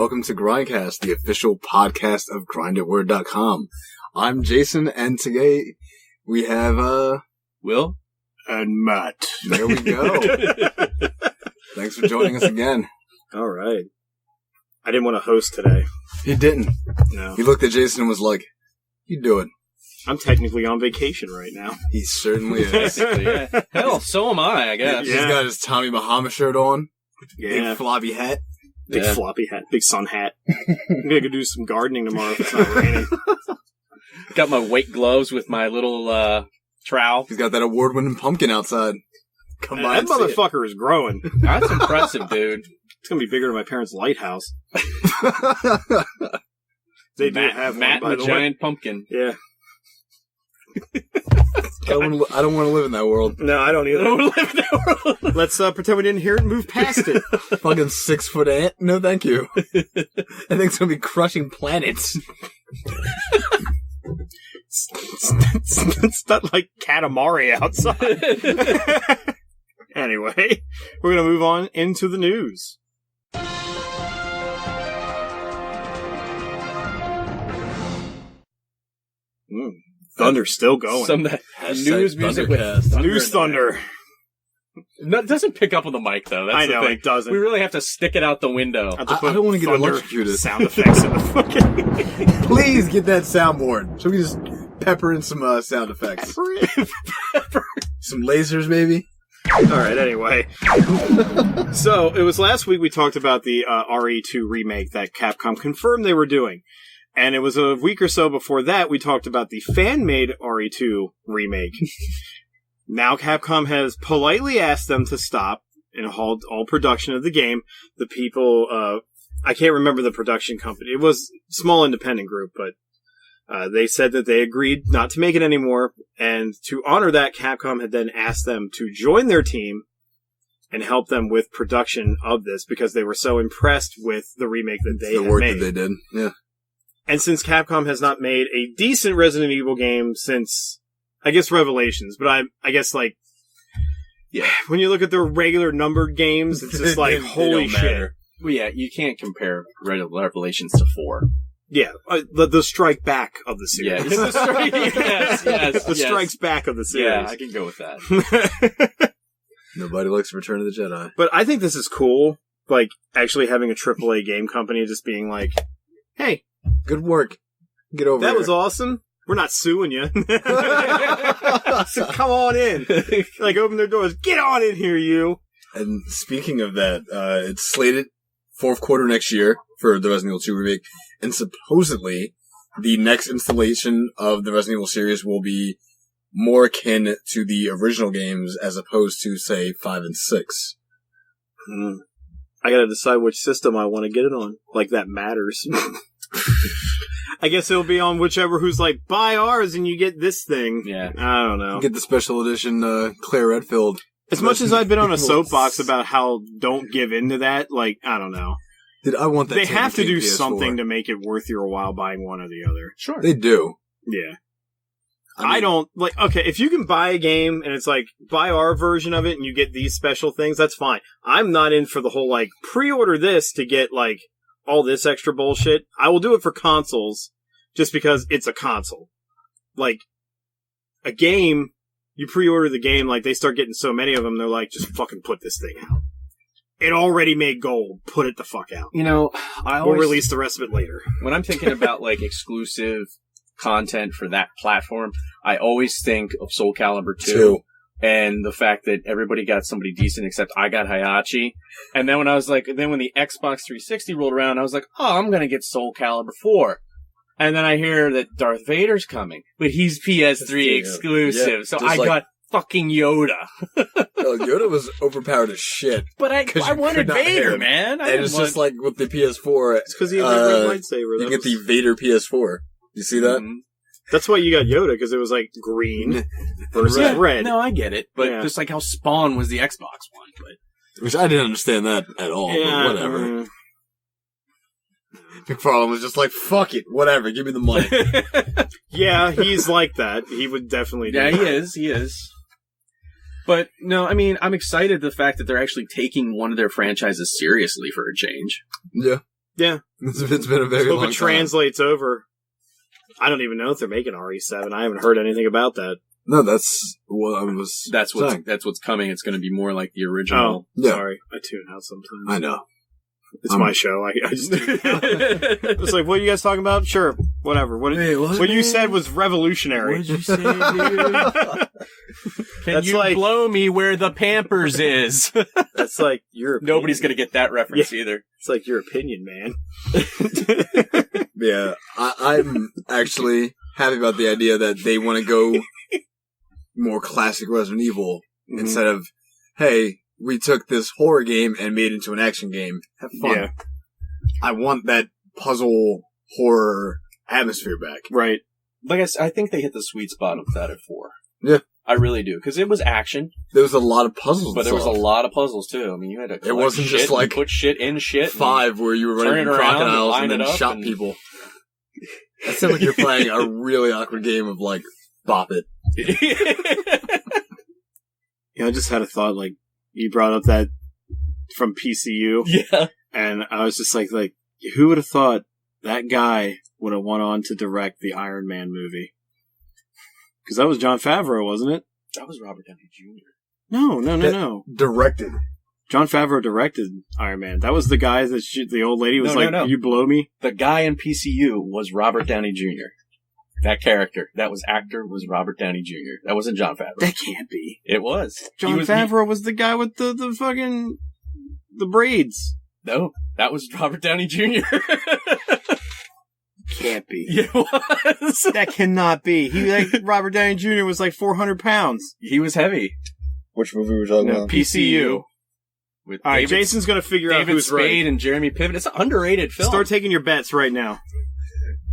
welcome to Grindcast, the official podcast of grinditword.com. I'm Jason, and today we have, Will? And Matt. There we go. Thanks for joining us again. All right. I didn't want to host today. He didn't. No. He looked at Jason and was like, you do it. I'm technically on vacation right now. He certainly is. Yeah. Hell, so am I guess. He's got his Tommy Bahama shirt on. Yeah. Big floppy hat. Big floppy hat. Big sun hat. I'm going to go do some gardening tomorrow if it's not raining. Got my white gloves with my little trowel. He's got that award-winning pumpkin outside. Come by That and see it. motherfucker is growing. That's impressive, dude. It's going to be bigger than my parents' lighthouse. They do have Matt one, by and the the way. giant pumpkin. Yeah. I don't want to live in that world. No, I don't either. Let's pretend we didn't hear it and move past it. Fucking 6-foot ant? No, thank you. I think it's going to be crushing planets. It's not like Katamari outside. Anyway, we're going to move on into the news. Thunder's still going. Some news music with thunder. News thunder. No, it doesn't pick up on the mic, though. That's I know, the thing. it doesn't. We really have to stick it out the window. I don't want to get Thunder electrocuted. sound effects in the fucking... Please get that soundboard so we can just pepper in some sound effects. Some lasers, maybe? Alright, anyway. So, it was last week we talked about the RE2 remake that Capcom confirmed they were doing. And it was a week or so before that we talked about the fan-made RE2 remake. Now Capcom has politely asked them to stop and halt all production of the game. The people, I can't remember the production company. It was a small independent group, but they said that they agreed not to make it anymore. And to honor that, Capcom had then asked them to join their team and help them with production of this because they were so impressed with the remake that they had The work made. that they did, yeah. And since Capcom has not made a decent Resident Evil game since, I guess, Revelations, but I guess, like, yeah, when you look at the regular numbered games, it's just like, holy shit. Matter. Well, yeah, you can't compare Revelations to 4. Yeah, the strike back of the series. Yeah, yes. The strikes back of the series. Yeah, I can go with that. Nobody likes Return of the Jedi. But I think this is cool, like, actually having a AAA game company just being like, hey, Good work. Get over that here. was awesome. We're not suing you. So come on in. Like, open their doors. Get on in here, you. And speaking of that, it's slated fourth quarter next year for the Resident Evil 2 remake. And supposedly, the next installation of the Resident Evil series will be more akin to the original games as opposed to, say, 5 and 6. I gotta decide which system I want to get it on. Like, that matters. I guess it'll be on whichever who's like, buy ours and you get this thing. Yeah. I don't know. Get the special edition Claire Redfield. As much as I've been on a soapbox about how don't give into that, like, I don't know. Dude, I want that. They have to do PS4. something to make it worth your while buying one or the other. Sure. They do. Yeah. I mean, I don't, like, okay, if you can buy a game and it's like, buy our version of it and you get these special things, that's fine. I'm not in for the whole, like, pre-order this to get, like, all this extra bullshit. I will do it for consoles just because it's a console. Like, a game, you pre-order the game, like, they start getting so many of them, they're like, just fucking put this thing out. It already made gold. Put it the fuck out. You know, We'll release the rest of it later. When I'm thinking about, like, exclusive content for that platform, I always think of Soul Calibur 2. And the fact that everybody got somebody decent except I got Hayachi. And then when I was like, when the Xbox 360 rolled around, I was like, oh, I'm gonna get Soul Calibur 4. And then I hear that Darth Vader's coming, but he's PS3 exclusive. Yeah, so just I got fucking Yoda. Yoda was overpowered as shit. But I wanted Vader, man. And it's just like with the PS4. It's because he had the red lightsaber. You get the Vader PS4. You see that? Mm-hmm. That's why you got Yoda, because it was like green versus red. No, I get it. But Yeah. just like how Spawn was the Xbox one. But Which I didn't understand that at all, but whatever. McFarlane was just like, fuck it, whatever, give me the money. Yeah, he's like that. He would definitely do yeah, that. he is. But, no, I mean, I'm excited the fact that they're actually taking one of their franchises seriously for a change. Yeah. Yeah. It's been a very long Hope time. it translates over. I don't even know if they're making RE7. I haven't heard anything about that. No, that's what I was That's saying. what's coming. It's going to be more like the original. Oh, Yeah. sorry. I tune out sometimes. I know. It's my show. I just it's like, what are you guys talking about? Sure. Whatever. What you said was revolutionary. What did you say, dude? Can That's you like- blow me where the Pampers is? That's like your opinion. Nobody's going to get that reference either. It's like your opinion, man. Yeah, I'm actually happy about the idea that they want to go more classic Resident Evil instead of, hey, we took this horror game and made it into an action game. Have fun. Yeah. I want that puzzle horror atmosphere back. Right. Like I think they hit the sweet spot of that at 4. Yeah. I really do. Because it was action, There was a lot of puzzles, but there was a solve. lot of puzzles too. I mean, you had to collect wasn't shit just like and put shit in shit. 5 where you were turn running it from around and crocodiles line and then it up shot and- people. That sounds like you're playing a really awkward game of, like, Bop It. I just had a thought, like, you brought up that from PCU, Yeah. and I was just like, who would have thought that guy would have went on to direct the Iron Man movie? Because that was Jon Favreau, wasn't it? That was Robert Downey Jr. No. Directed. Jon Favreau directed Iron Man. That was the guy that the old lady was No. you blow me? The guy in PCU was Robert Downey Jr. That character, actor was Robert Downey Jr. That wasn't Jon Favreau. That can't be. It was. Jon Favreau was the guy with the fucking the braids. No, that was Robert Downey Jr. Can't be. It was. That cannot be. Robert Downey Jr. was like 400 pounds. He was heavy. Which movie were we talking about? PCU. With All right, David, Jason's going to figure out David who's Spade right. and Jeremy Piven. It's an underrated film. Start taking your bets right now.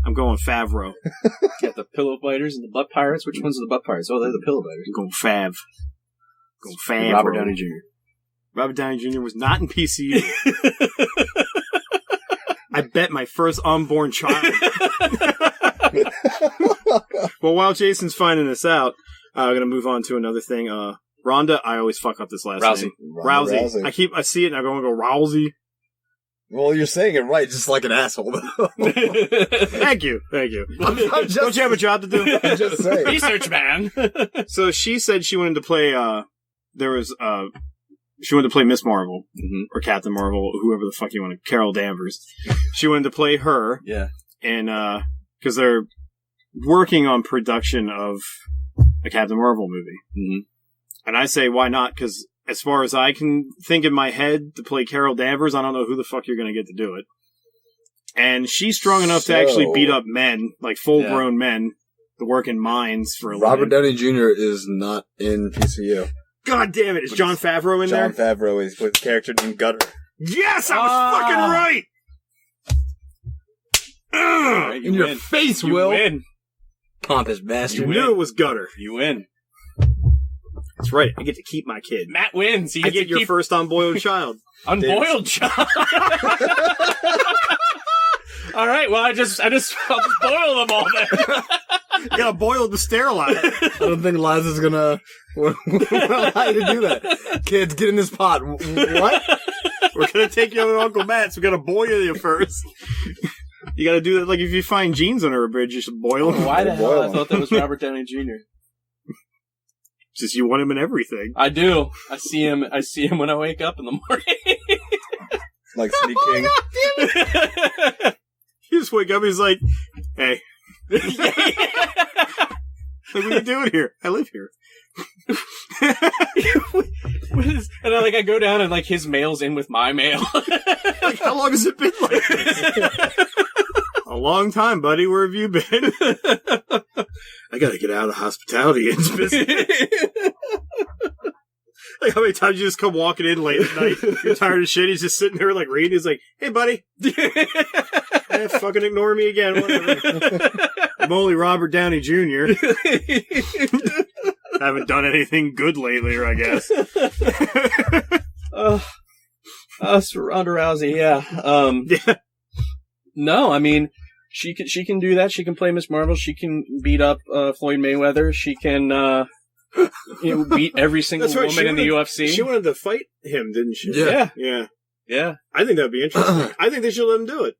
I'm going Favreau. Got the pillow biters and the butt pirates. Which ones are the butt pirates? Oh, they're the pillow biters. I'm going Fav. Going Favreau. Robert Downey Jr. Robert Downey Jr. was not in PCU. I bet my first unborn child. Well, while Jason's finding this out, I'm going to move on to another thing. Rhonda, I always fuck up this last Rousey. name. Ronda Rousey. I see it and I'm going to go Rousey. Well, you're saying it right, just like an asshole, though. Thank you. I'm just, Don't you have a job to do? I'm just saying. Research man. So she said she wanted to play, she wanted to play Miss Marvel, or Captain Marvel, whoever the fuck you want to, Carol Danvers. She wanted to play her. Yeah. And, cause they're working on production of a Captain Marvel movie. Mm-hmm. And I say, why not? Cause as far as I can think in my head to play Carol Danvers, I don't know who the fuck you're gonna get to do it. And she's strong enough to actually beat up men, like full-grown men, to work in mines for a Robert living. Downey Jr. is not in PCU. God damn it! Is Jon Favreau in Jon there? Favreau is with a character named Gutter. Yes, I was fucking right. Ugh! In your face, You Will. win. Pompous You bastard. knew it was Gutter. You win. That's right. I get to keep my kid. Matt wins. He I gets get to your keep first unboiled child. unboiled child. All right. Well, I'll just boil them all then. You gotta boil to sterilize. I don't think Liza's gonna allow you to do that. Kids, get in this pot. What? We're gonna take you over to Uncle Matt's. We gotta boil you first. You gotta do that. Like if you find jeans under a bridge, you should boil them. Why the hell? Boil I 'em. thought that was Robert Downey Jr. Just you want him in everything. I do. I see him when I wake up in the morning. Like sneaking. You just wake up. He's like, "Hey, what are you doing here? I live here." And I go down and like his mail's in with my mail. Like, how long has it been like this? A long time, buddy. Where have you been? I gotta get out of the hospitality business. Like, how many times you just come walking in late at night, you're tired of shit, he's just sitting there, like, reading, he's like, "Hey, buddy." Fucking ignore me again, whatever. I'm only Robert Downey Jr. Haven't done anything good lately, I guess. Ronda Rousey, yeah. Yeah. No, I mean, she can do that. She can play Miss Marvel. She can beat up Floyd Mayweather. She can beat every single That's right, woman in the UFC. She wanted to fight him, didn't she? Yeah. Yeah. Yeah. I think that'd be interesting. I think they should let him do it.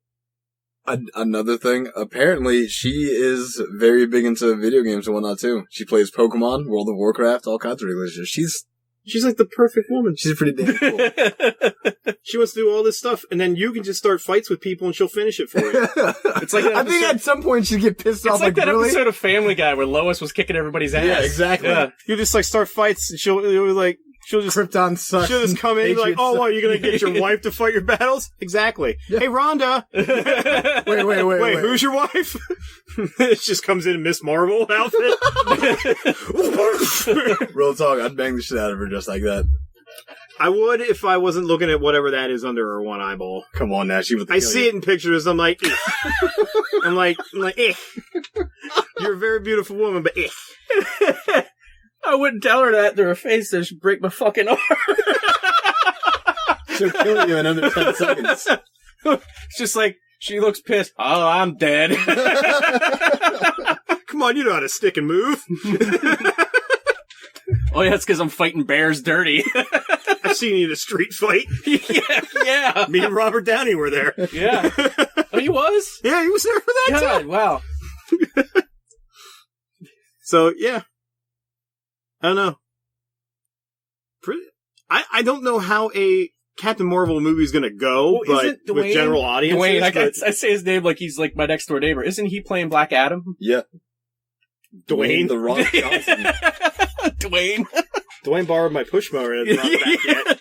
Another thing, apparently she is very big into video games and whatnot too. She plays Pokemon, World of Warcraft, all kinds of religions. She's like the perfect woman. She's pretty damn cool. She wants to do all this stuff, and then you can just start fights with people, and she'll finish it for you. It's like I think at some point she'd get pissed off. It's like that really? episode of Family Guy where Lois was kicking everybody's ass. Yeah, exactly. Yeah. You just like start fights, and she'll just Krypton sucks. She'll just come in and be like, "Oh, what, you're gonna get your wife to fight your battles?" Exactly. Yeah. Hey, Rhonda. Wait. Who's your wife? It just comes in Miss Marvel outfit. Real talk, I'd bang the shit out of her just like that. I would if I wasn't looking at whatever that is under her one eyeball. Come on, now, she would. I see it in pictures. I'm like, I'm like, eh. You're a very beautiful woman, but eh. I wouldn't tell her that to her face, so she'd break my fucking arm. She'll kill you in under 10 seconds. It's just like, she looks pissed. Oh, I'm dead. Come on, you know how to stick and move. Oh, yeah, that's because I'm fighting bears dirty. I've seen you in a street fight. Yeah. Me and Robert Downey were there. Yeah. Oh, he was? Yeah, he was there for that God, too. wow. So, yeah. I don't know. I don't know how a Captain Marvel movie is going to go, but with general audiences. Dwayne, I say his name like he's like my next door neighbor. Isn't he playing Black Adam? Yeah. Dwayne The Rock Johnson. Dwayne borrowed my push mower and it's not back yet.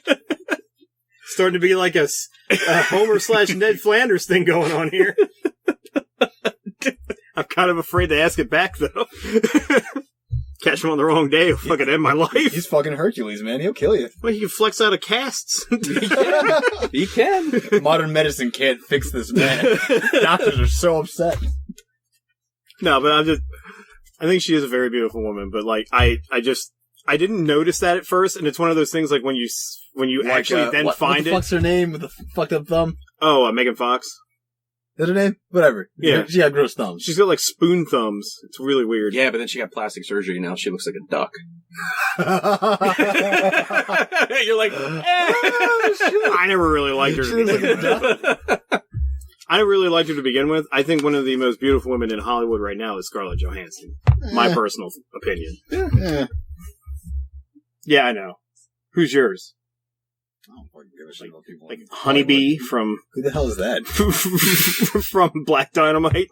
Starting to be like a Homer / Ned Flanders thing going on here. I'm kind of afraid to ask it back, though. Catch him on the wrong day, he'll fucking end my life. He's fucking Hercules, man. He'll kill you. Well, he can flex out of casts. He can. Modern medicine can't fix this man. Doctors are so upset. No, but I think she is a very beautiful woman, but like, I didn't notice that at first, and it's one of those things like when you like, actually then find it. What the fuck's her name with the fucked up thumb? Oh, Megan Fox. Is her name? Whatever. Yeah. She had gross thumbs. She's got like spoon thumbs. It's really weird. Yeah, but then she got plastic surgery. Now she looks like a duck. You're like, I never really liked her. I never really liked her to begin with. I think one of the most beautiful women in Hollywood right now is Scarlett Johansson. My personal opinion. Yeah. Yeah, I know. Who's yours? I don't fucking give a shit about people. Like Honeybee from... Who the hell is that? From Black Dynamite.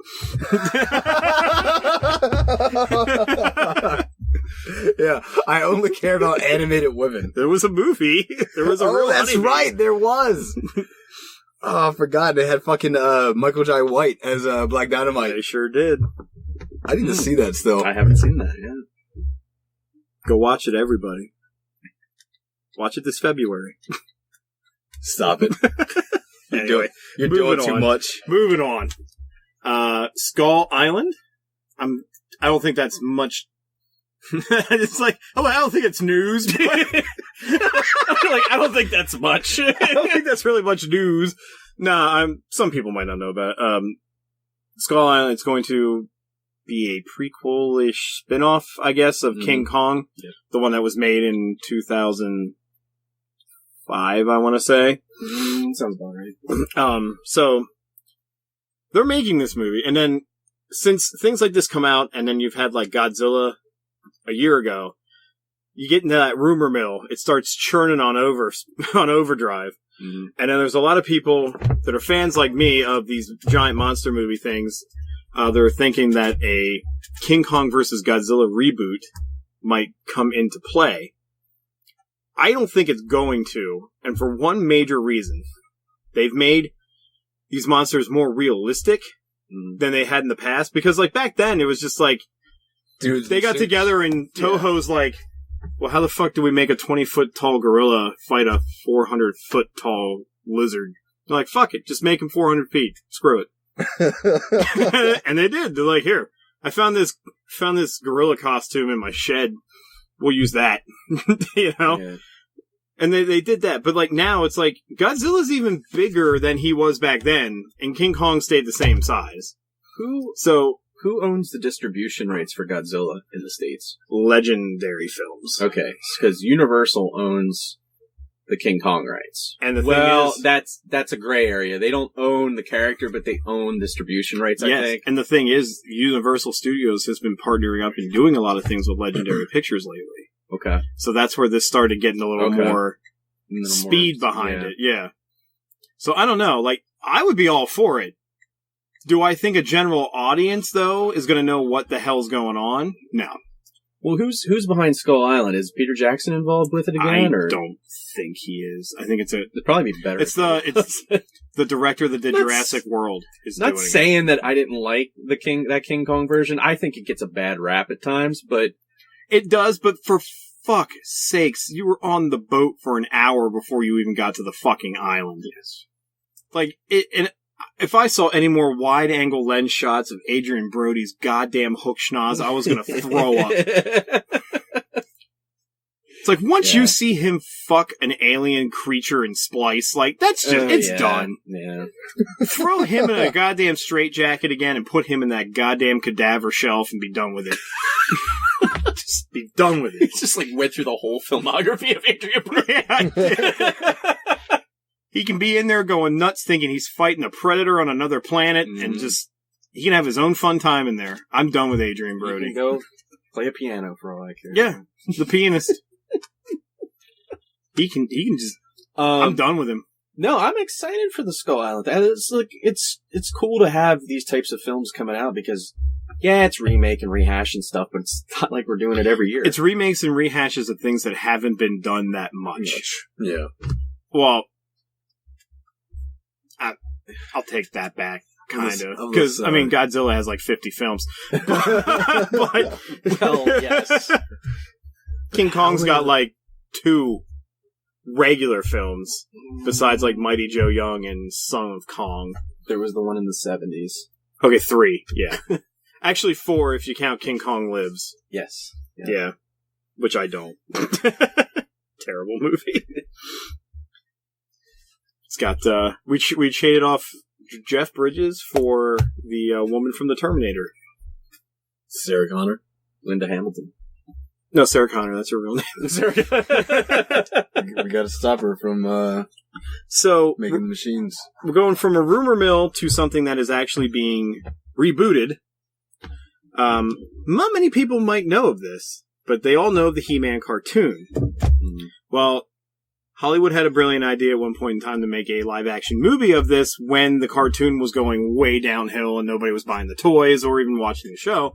Yeah, I only care about animated women. There was a movie. There was a real that's Honeybee. right, there was. Oh, I forgot. They had fucking Michael Jai White as Black Dynamite. They sure did. I need to see that still. I haven't seen that yet. Go watch it, everybody. Watch it this February. Stop it. Anyway, You're doing too much. Moving on. Skull Island. I don't think that's much. It's like, I don't think it's news. But like, I don't think that's much. I don't think that's really much news. Nah, some people might not know about it. Skull Island is going to be a prequel-ish spin-off, I guess, of King Kong. Yeah. The one that was made in 2005, I want to say. Sounds about right. So, they're making this movie, and then, since things like this come out, and then you've had, like, Godzilla a year ago, you get into that rumor mill. It starts churning on overdrive. Mm-hmm. And then there's a lot of people that are fans like me of these giant monster movie things. They're thinking that a King Kong vs. Godzilla reboot might come into play. I don't think it's going to, and for one major reason. They've made these monsters more realistic than they had in the past, because like back then it was just like, dude, they got together and Toho's like, well, how the fuck do we make a 20-foot tall gorilla fight a 400-foot tall lizard? They're like, fuck it, just make him 400 feet. Screw it. And they did. They're like, here, I found this gorilla costume in my shed. We'll use that. You know? Yeah. And they did that. But like now it's like Godzilla's even bigger than he was back then, and King Kong stayed the same size. Who owns the distribution rights for Godzilla in the States? Legendary Films. Okay, because Universal owns the King Kong rights. And the thing is, that's a gray area. They don't own the character, but they own distribution rights, I think. And the thing is, Universal Studios has been partnering up and doing a lot of things with Legendary Pictures lately. Okay. So that's where this started getting a little more speed behind it. Yeah. So I don't know. Like, I would be all for it. Do I think a general audience, though, is going to know what the hell's going on? No. Well, who's behind Skull Island? Is Peter Jackson involved with it again? I don't think he is. I think it'd probably be better. It's the director that did Jurassic World is doing it. Not saying that I didn't like that King Kong version. I think it gets a bad rap at times, but it does. But for fuck's sakes, you were on the boat for an hour before you even got to the fucking island. Yes. Like and if I saw any more wide-angle lens shots of Adrian Brody's goddamn hook schnoz, I was going to throw up. It's like, once you see him fuck an alien creature and splice, like, that's just, it's done. Yeah. Throw him in a goddamn straitjacket again and put him in that goddamn cadaver shelf and be done with it. Just be done with it. It's just like went through the whole filmography of Adrian Brody. He can be in there going nuts thinking he's fighting a predator on another planet and just, he can have his own fun time in there. I'm done with Adrian Brody. He can go play a piano for all I care. Yeah, the pianist. he can just, I'm done with him. No, I'm excited for the Skull Island. It's like, it's cool to have these types of films coming out because, yeah, it's remake and rehash and stuff, but it's not like we're doing it every year. It's remakes and rehashes of things that haven't been done that much. Yeah. Well, I'll take that back, kind of. Because, I mean, Godzilla has like 50 films. but well, yes. King Kong's got like 2 regular films, besides like Mighty Joe Young and Son of Kong. There was the one in the 70s. Okay, 3, yeah. Actually 4 if you count King Kong Lives. Yes. Yeah. Which I don't. Terrible movie. It's got, we traded off Jeff Bridges for the woman from the Terminator. Sarah Connor? Linda Hamilton. No, Sarah Connor, that's her real name. We gotta stop her from, making the machines. We're going from a rumor mill to something that is actually being rebooted. Not many people might know of this, but they all know of the He-Man cartoon. Mm-hmm. Well, Hollywood had a brilliant idea at one point in time to make a live-action movie of this when the cartoon was going way downhill and nobody was buying the toys or even watching the show.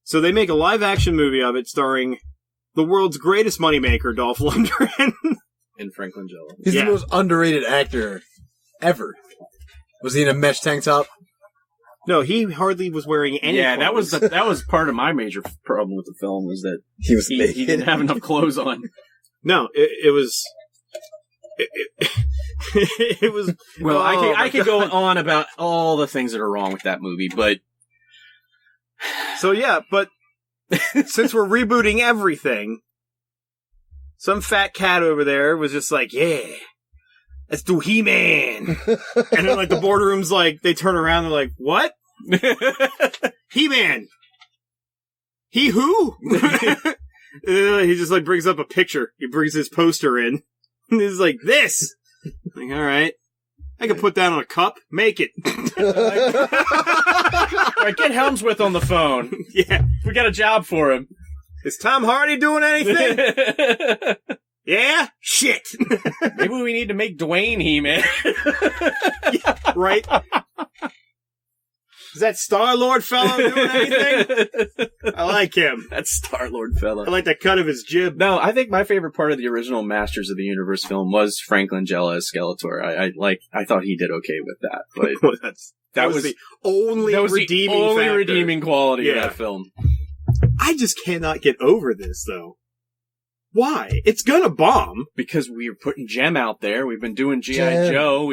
So they make a live-action movie of it starring the world's greatest moneymaker, Dolph Lundgren. And Franklin Jello. He's the most underrated actor ever. Was he in a mesh tank top? No, he hardly was wearing any clothes. that was part of my major problem with the film, was that he didn't have enough clothes on. No, it was... It was well. I could go on about all the things that are wrong with that movie, but so yeah. But since we're rebooting everything, some fat cat over there was just like, "Yeah, let's do He-Man," and then like the boardroom's like, they turn around, they're like, "What? He-Man? He who?" He just like brings up a picture. He brings his poster in. And he's like, this! Like, alright. I can put that on a cup. Make it. Alright, get Helmsworth on the phone. Yeah. We got a job for him. Is Tom Hardy doing anything? Yeah? Shit. Maybe we need to make Dwayne He-Man. Yeah, right? Is that Star-Lord fellow doing anything? I like him. That Star-Lord fellow. I like the cut of his jib. No, I think my favorite part of the original Masters of the Universe film was Franklin Jello as Skeletor. I thought he did okay with that. But that was the only redeeming quality of that film. I just cannot get over this, though. Why? It's gonna bomb. Because we're putting Gem out there. We've been doing G.I. Joe.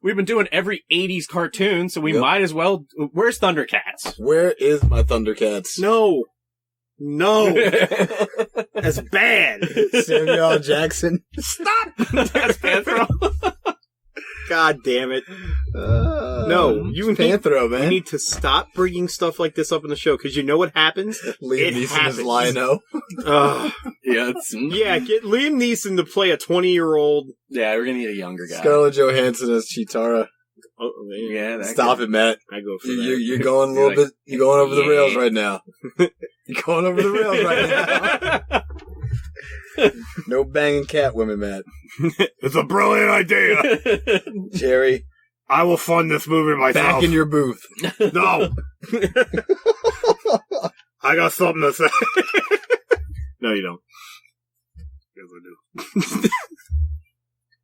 We've been doing every 80s cartoon, so we might as well... Where's Thundercats? Where is my Thundercats? No. That's bad. Samuel L. Jackson. Stop! That's bad. God damn it. No, Panthro, man. You need to stop bringing stuff like this up in the show, because you know what happens? Liam Neeson is Lion-O. Get Liam Neeson to play a 20-year-old. Yeah, we're gonna need a younger guy. Scarlett Johansson as Chitara. Oh, Yeah, Stop it, Matt. I go for that. You're going a little bit. You're going over the rails right now. You're going over the rails right now. No banging cat women, Matt. It's a brilliant idea. Jerry, I will fund this movie myself. back in your booth. No. I got something to say. No, you don't. Yes, I do.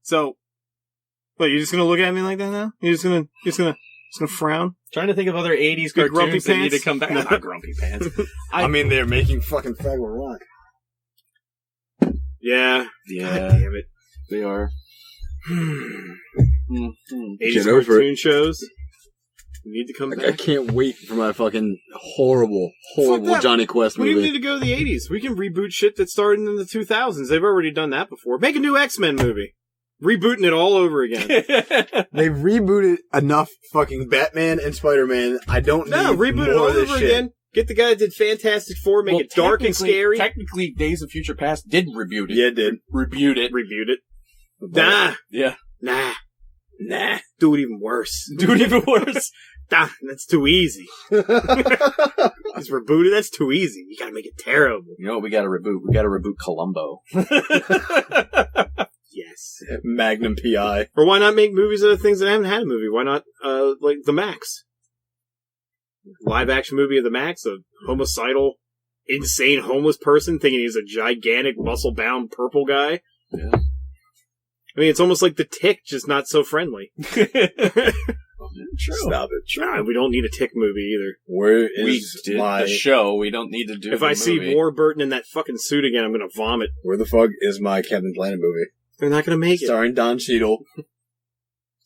So, what, you're just gonna look at me like that now? You're just gonna frown? Trying to think of other 80s Big grumpy cartoons that need to pants? come back. Not Grumpy Pants. I mean, they're making fucking Fraggle Rock. Yeah. Yeah. God damn it. They are. 80s cartoon shows. Need to come back. I can't wait for my fucking horrible Johnny Quest We movie. don't need to go to the 80s. We can reboot shit that started in the 2000s. They've already done that before. Make a new X-Men movie. Rebooting it all over again. They've rebooted enough fucking Batman and Spider-Man. I don't need reboot it more all of this over shit. again. Get the guy that did Fantastic Four, make it dark and scary. Technically, Days of Future Past did reboot it. Yeah, it did. Reviewed it. Reboot it. Nah. Yeah. Nah. Do it even worse. Do it even worse. Nah, that's too easy. It's rebooted, that's too easy. You gotta make it terrible. You know what we gotta reboot? We gotta reboot Columbo. Yes. Magnum PI. Or why not make movies of things that haven't had a movie? Why not, like, The Max? Live action movie of The Max, a homicidal, insane homeless person thinking he's a gigantic, muscle-bound purple guy. Yeah. I mean, it's almost like The Tick, just not so friendly. True. Stop it. Nah, we don't need a Tick movie either. Where We is did my... the show. We don't need to do If the I movie. see Warburton in that fucking suit again, I'm gonna vomit. Where the fuck is my Captain Planet movie? They're not gonna make it. Starring Don Cheadle.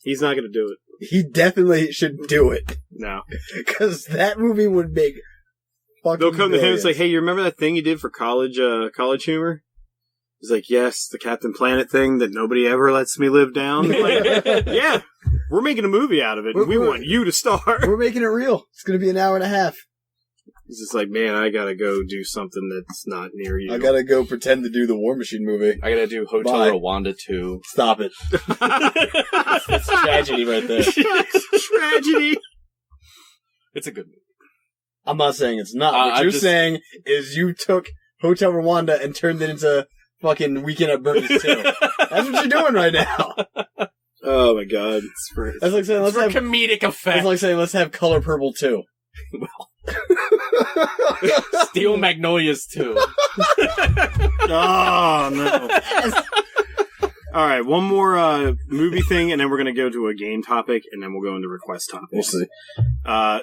He's not gonna do it. He definitely should do it. No. Because that movie would make fucking They'll come to him and billions. say, hey, you remember that thing you did for college humor? He's like, yes, the Captain Planet thing that nobody ever lets me live down. Like, yeah, we're making a movie out of it, and we want you to star. We're making it real. It's going to be an hour and a half. He's just like, man, I gotta go do something that's not near you. I gotta go pretend to do the War Machine movie. I gotta do Hotel Bye. Rwanda 2. Stop it. It's tragedy right there. Tragedy. It's a good movie. I'm not saying it's not. What you're saying is you took Hotel Rwanda and turned it into fucking Weekend at Bernie's 2. That's what you're doing right now. Oh my god. That's like saying let's have comedic effect. That's like saying let's have Color Purple 2. Steel Magnolias 2. Oh no. All right, one more movie thing, and then we're gonna go to a game topic, and then we'll go into request topic. We'll see.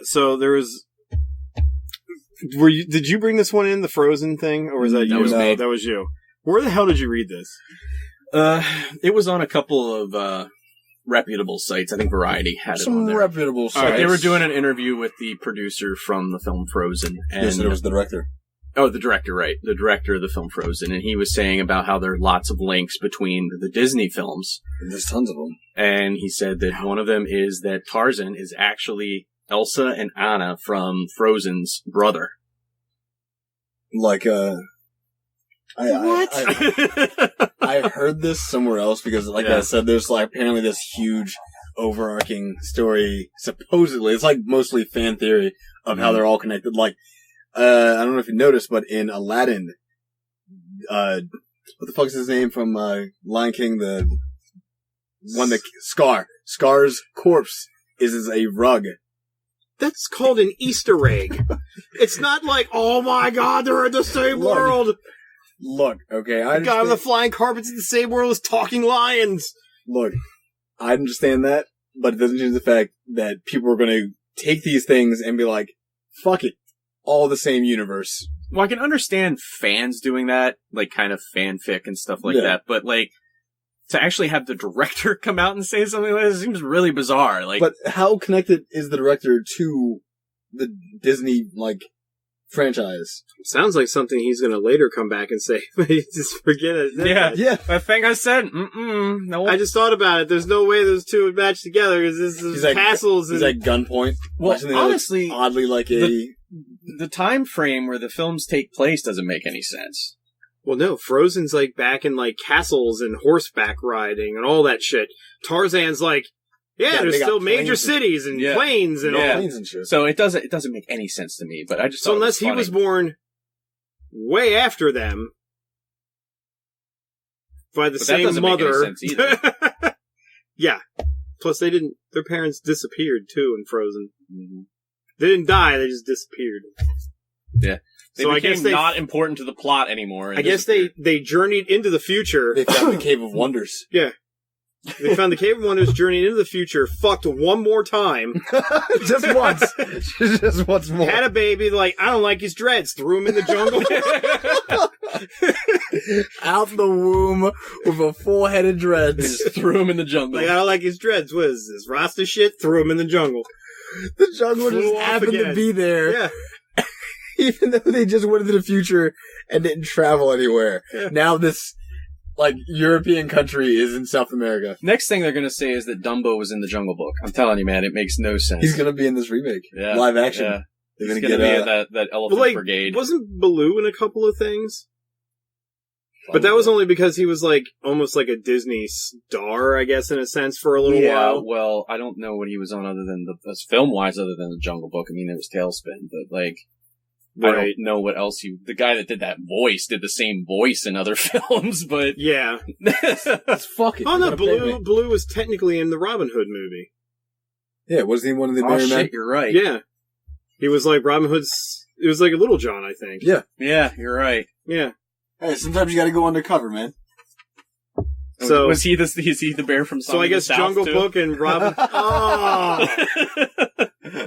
So there was. Did you bring this one in, the Frozen thing, or was that you? That was me. That was you. Where the hell did you read this? It was on a couple of reputable sites. I think Variety had it on Some there. reputable sites. But they were doing an interview with the producer from the film Frozen. And Yes, it was the director. Oh, the director, right. The director of the film Frozen. And he was saying about how there are lots of links between the Disney films. There's tons of them. And he said that one of them is that Tarzan is actually Elsa and Anna from Frozen's brother. Like, What? I heard this somewhere else because, like I said, there's like apparently this huge overarching story. Supposedly, it's like mostly fan theory of how they're all connected. Like, I don't know if you noticed, but in Aladdin, what the fuck is his name from Lion King? The one that Scar's corpse is a rug. That's called an Easter egg. It's not like, oh my god, they're in the same world. Look, okay, I The guy with the flying carpets in the same world is talking lions. Look, I understand that, but it doesn't change the fact that people are going to take these things and be like, fuck it, all the same universe. Well, I can understand fans doing that, like kind of fanfic and stuff like that, but like, to actually have the director come out and say something like this seems really bizarre. Like, but how connected is the director to the Disney, like, franchise. Sounds like something he's going to later come back and say, but just forget it. Yeah. I think I said, no. I just thought about it. There's no way those two would match together because this is castles. He's like gunpoint. Well, honestly, oddly like the time frame where the films take place doesn't make any sense. Well, no, Frozen's like back in like castles and horseback riding and all that shit. Tarzan's like, there's still major cities and planes and all. Planes and shit. So it doesn't make any sense to me. But I just unless he was born way after them by the same mother. Make any sense either. Yeah. Plus, their parents disappeared too in Frozen. Mm-hmm. They didn't die; they just disappeared. Yeah. They became not important to the plot anymore. I guess they journeyed into the future. They found the Cave of Wonders. Yeah. They found the Cave of Wonders, journeyed into the future, fucked one more time. Just once. Just once more. Had a baby, like, I don't like his dreads. Threw him in the jungle. Out the womb with a full-headed dreads. Just threw him in the jungle. Like, I don't like his dreads. What is this? Rasta shit? Threw him in the jungle. The jungle just happened to be there. Yeah. Even though they just went into the future and didn't travel anywhere. Yeah. Now this, European country is in South America. Next thing they're going to say is that Dumbo was in the Jungle Book. I'm telling you, man, it makes no sense. He's going to be in this remake. Yeah. Live action. Yeah. They're going to be in that Elephant Brigade. Wasn't Baloo in a couple of things? But that was only because he was almost like a Disney star, I guess, in a sense, for a little while. Yeah, well, I don't know what he was on other than film-wise, other than the Jungle Book. I mean, there was Tailspin, but right. I don't know what else the guy that did that voice did the same voice in other films, but yeah. It's fucking. Oh no, Baloo was technically in the Robin Hood movie. Yeah, wasn't he one of the Merry Men? You're right. Yeah. He was like Robin Hood's, it was like a Little John, I think. Yeah. Yeah, you're right. Yeah. Hey, sometimes you gotta go undercover, man. So is he the bear from Song So I guess Jungle too? Book and Robin. Oh,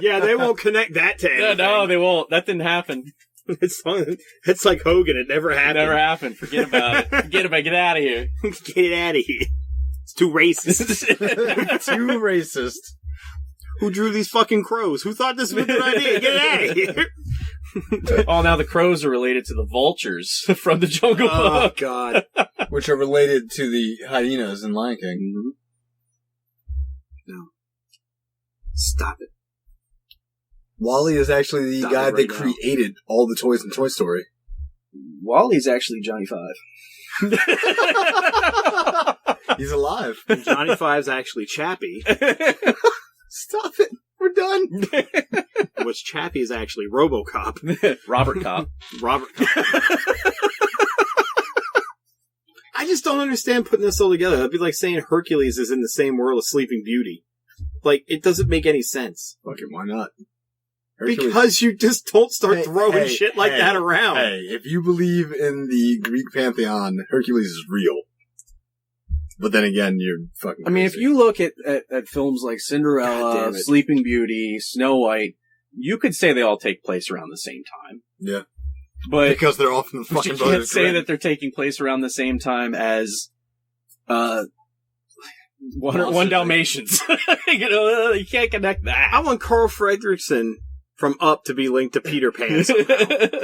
yeah, they won't connect that to anything. No, they won't. That didn't happen. It's like Hogan. It never happened. Never happened. Forget about it. Forget about it. Get out of here. Get it out of here. It's too racist. Too racist. Who drew these fucking crows? Who thought this was a good idea? Get it out of here. Oh, now the crows are related to the vultures from the Jungle Book. Oh, God. Which are related to the hyenas in Lion King. Mm-hmm. No. Stop it. Wally is actually the guy that created all the toys in Toy Story. Wally's actually Johnny Five. He's alive. And Johnny Five's actually Chappie. Stop it. We're done. Which Chappie is actually RoboCop. Robert Cop. Robert Cop. I just don't understand putting this all together. That'd be like saying Hercules is in the same world as Sleeping Beauty. It doesn't make any sense. Fucking why not? Hercules. Because you just don't start throwing shit like that around. Hey, if you believe in the Greek pantheon, Hercules is real. But then again, you're fucking crazy. I mean, if you look at films like Cinderella, Sleeping Beauty, Snow White, you could say they all take place around the same time. Yeah. But because they're all from the fucking you can't say that they're taking place around the same time as One Dalmatians. You can't connect that. I want Carl Fredricksen from Up to be linked to Peter Pan.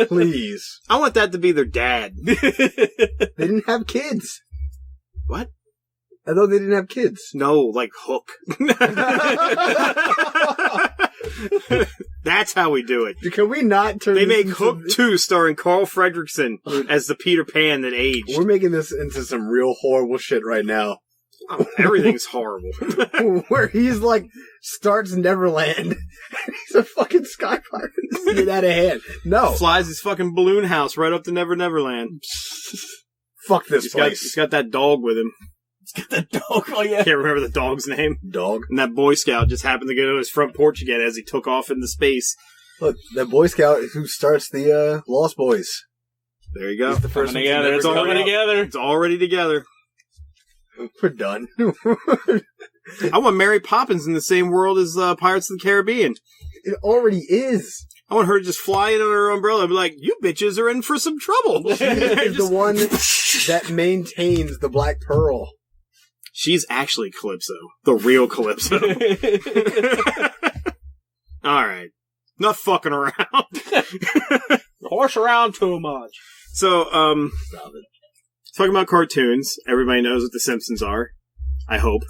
Please. I want that to be their dad. They didn't have kids. What? I thought they didn't have kids. No, like Hook. That's how we do it. Can we not turn They make Hook 2 starring Carl Fredricksen as the Peter Pan that aged. We're making this into some real horrible shit right now. Oh, everything's horrible. Where he's starts Neverland, and he's a fucking sky pirate. Get out of hand. No. Flies his fucking balloon house right up to Neverland. Fuck this place. He's got that dog with him. He's got that dog. Oh, yeah. Can't remember the dog's name. Dog. And that Boy Scout just happened to get on his front porch again as he took off into space. Look, that Boy Scout who starts the Lost Boys. There you go. He's the first coming together. It's coming together. It's already together. We're done. I want Mary Poppins in the same world as Pirates of the Caribbean. It already is. I want her to just fly in on her umbrella and be like, you bitches are in for some trouble. She is the one that maintains the Black Pearl. She's actually Calypso. The real Calypso. Alright. Not fucking around. horse around too much. So, talking about cartoons, everybody knows what The Simpsons are. I hope.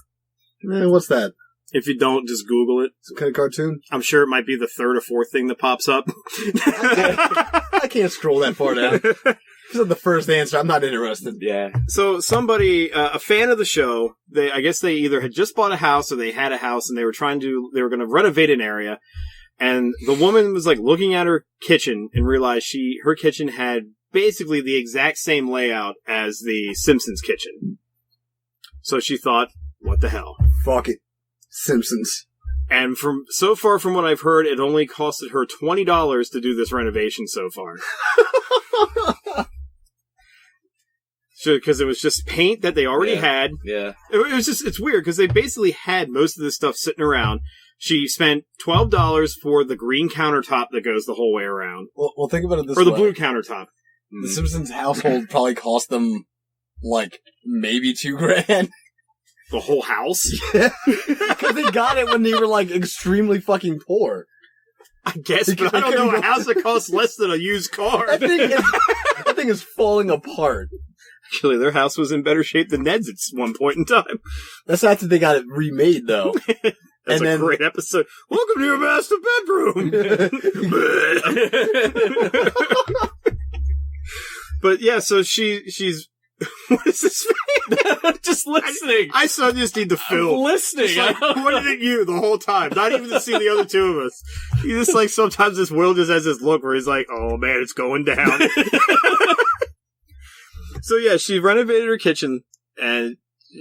What's that? If you don't, just Google it. Some kind of cartoon? I'm sure it might be the third or fourth thing that pops up. I can't scroll that far down. This is the first answer. I'm not interested. Yeah. So somebody, a fan of the show, I guess they either had just bought a house or they had a house and they were going to renovate an area. And the woman was like looking at her kitchen and realized her kitchen had basically the exact same layout as the Simpsons kitchen. So she thought, what the hell? Fuck it. Simpsons. And from what I've heard, it only costed her $20 to do this renovation so far. Because it was just paint that they already had. Yeah. It's weird because they basically had most of this stuff sitting around. She spent $12 for the green countertop that goes the whole way around. Well, think about it this way. Or the blue countertop. The Simpsons household probably cost them, like, maybe $2,000. The whole house? Yeah. Because they got it when they were, like, extremely fucking poor. I guess, but I don't know a house that costs less than a used car. That thing is falling apart. Actually, their house was in better shape than Ned's at one point in time. That's after they got it remade, though. That's a great episode. Welcome to your master bedroom! But yeah, so she's... What is this fan? Just listening. I just need to film. I'm listening. Like, pointed at you the whole time. Not even to see the other two of us. He just like, sometimes this Will just has this look where he's like, oh man, it's going down. So yeah, she renovated her kitchen and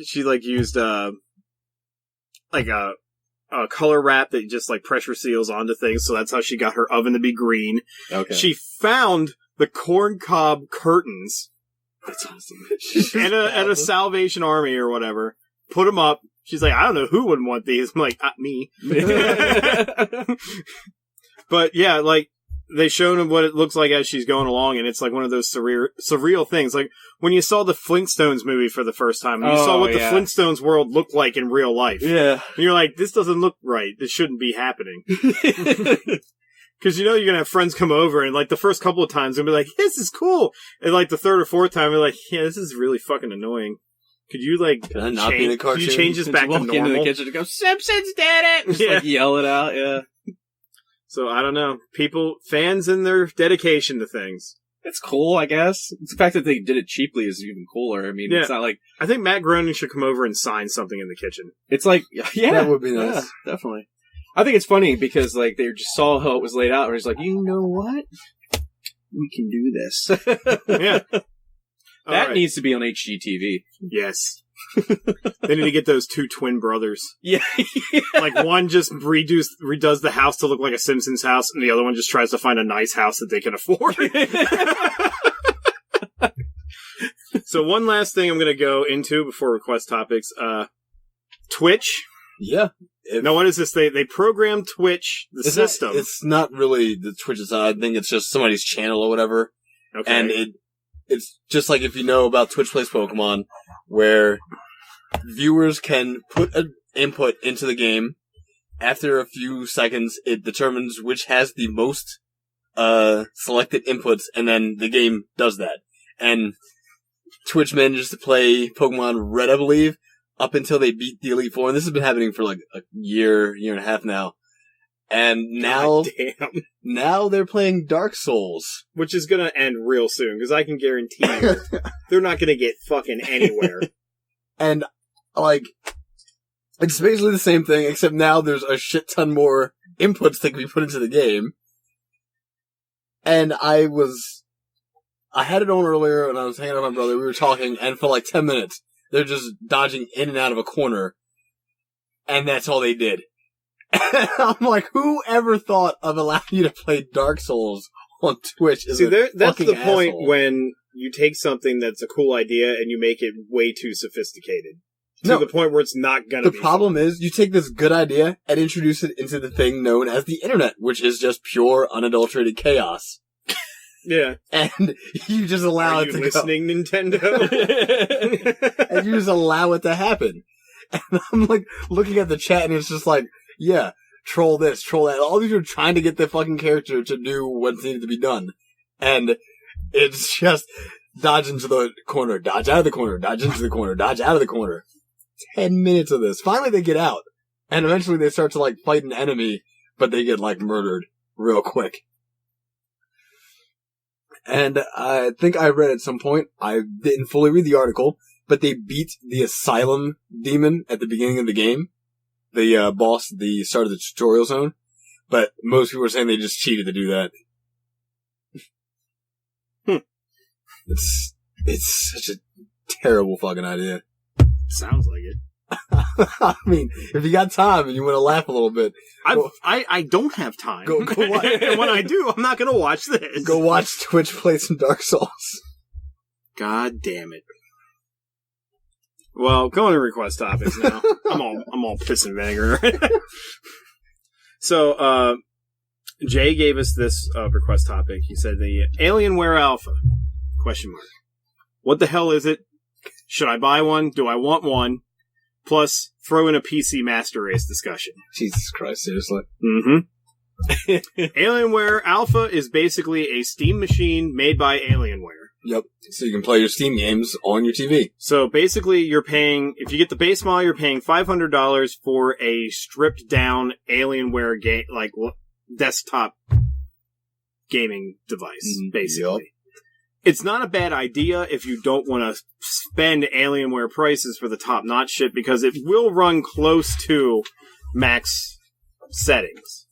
she like used a color wrap that just like pressure seals onto things. So that's how she got her oven to be green. Okay. She found the corncob curtains. That's awesome. and a Salvation Army or whatever. Put them up. She's like, I don't know who wouldn't want these. I'm like, me. But yeah, like, they showed him what it looks like as she's going along, and it's like one of those surreal things. Like, when you saw the Flintstones movie for the first time, and you saw what the Flintstones world looked like in real life. Yeah. And you're like, this doesn't look right. This shouldn't be happening. Because you know you're going to have friends come over, and like the first couple of times, they'll be like, this is cool. And like the third or fourth time, they're like, yeah, this is really fucking annoying. Could you like Can I not be in a cartoon? Could you change this back to normal? Walk into the kitchen and go, Simpsons did it! And just like yell it out, yeah. So I don't know. Fans and their dedication to things. It's cool, I guess. The fact that they did it cheaply is even cooler. I mean, it's not like... I think Matt Groening should come over and sign something in the kitchen. It's like, yeah. That would be nice. Yeah, definitely. I think it's funny because, like, they just saw how it was laid out and he's like, you know what? We can do this. Yeah. That needs to be on HGTV. Yes. They need to get those two twin brothers. Yeah. Like, one just redoes the house to look like a Simpsons house, and the other one just tries to find a nice house that they can afford. So one last thing I'm going to go into before request topics. Twitch. Yeah. Now, what is this? They programmed Twitch, the system. It's not really the Twitch side. I think it's just somebody's channel or whatever. Okay. And it's just like if you know about Twitch Plays Pokemon, where viewers can put an input into the game. After a few seconds, it determines which has the most selected inputs, and then the game does that. And Twitch manages to play Pokemon Red, I believe, up until they beat the Elite Four, and this has been happening for like a year and a half now. And now they're playing Dark Souls. Which is gonna end real soon, because I can guarantee you, they're not gonna get fucking anywhere. And, like, it's basically the same thing, except now there's a shit ton more inputs that can be put into the game. And I had it on earlier, and I was hanging out with my brother, we were talking, and for like 10 minutes, they're just dodging in and out of a corner. And that's all they did. And I'm like, who ever thought of allowing you to play Dark Souls on Twitch? See, that's the point when you take something that's a cool idea and you make it way too sophisticated. To the point where it's not gonna be. The problem is, you take this good idea and introduce it into the thing known as the internet, which is just pure, unadulterated chaos. Yeah. And you just allow it to go. Are you listening, Nintendo? And you just allow it to happen. And I'm like, looking at the chat and it's just like, yeah, troll this, troll that. All these are trying to get the fucking character to do what needed to be done. And it's just dodge into the corner, dodge out of the corner, dodge into the corner, dodge out of the corner. 10 minutes of this. Finally they get out. And eventually they start to like fight an enemy, but they get like murdered real quick. And I think I read at some point, I didn't fully read the article, but they beat the Asylum demon at the beginning of the game. The boss at the start of the tutorial zone. But most people are saying they just cheated to do that. It's such a terrible fucking idea. Sounds like it. I mean, if you got time and you want to laugh a little bit, I don't have time. Go watch. And when I do, I'm not going to watch this. Go watch Twitch play some Dark Souls. God damn it. Well, going to request topics now. I'm all piss and vinegar. So, Jay gave us this request topic. He said the Alien Ware Alpha? ? What the hell is it? Should I buy one? Do I want one? Plus, throw in a PC Master Race discussion. Jesus Christ, seriously? Mm-hmm. Alienware Alpha is basically a Steam machine made by Alienware. Yep. So you can play your Steam games on your TV. So basically, you're paying, if you get the base model, you're paying $500 for a stripped down Alienware game, like desktop gaming device, basically. Yep. It's not a bad idea if you don't want to spend Alienware prices for the top-notch shit, because it will run close to max settings.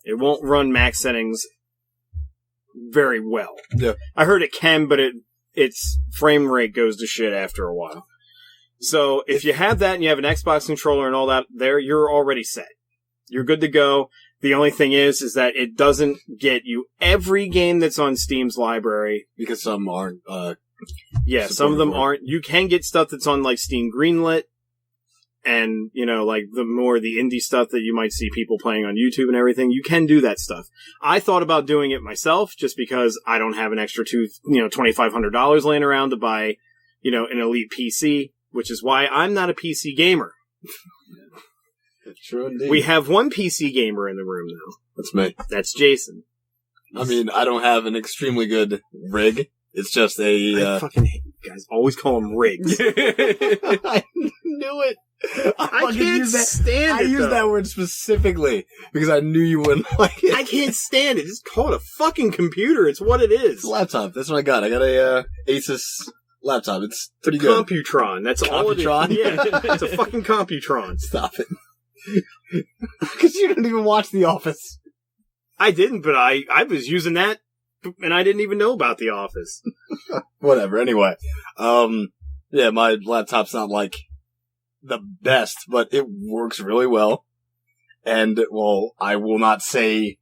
It won't run max settings very well. Yeah. I heard it can, but its frame rate goes to shit after a while. So if you have that and you have an Xbox controller and all that there, you're already set. You're good to go. The only thing is that it doesn't get you every game that's on Steam's library. Because some aren't, yeah, some of them aren't. You can get stuff that's on, like, Steam Greenlit. And, you know, like, the indie stuff that you might see people playing on YouTube and everything. You can do that stuff. I thought about doing it myself, just because I don't have an extra $2,500 laying around to buy, an elite PC. Which is why I'm not a PC gamer. True indeed. We have one PC gamer in the room now. That's me. That's Jason. I mean, I don't have an extremely good rig. It's just I fucking hate you guys. Always call them rigs. I knew it. I can't stand it. I used that word specifically because I knew you wouldn't like it. I can't stand it. Just call it a fucking computer. It's what it is. It's a laptop. That's what I got. I got a Asus laptop. It's pretty good. Computron. That's all it is. Yeah, it's a fucking Computron. Stop it. Because you didn't even watch The Office. I didn't, but I was using that, and I didn't even know about The Office. Whatever. Anyway, yeah, my laptop's not like the best, but it works really well. And, well, I will not say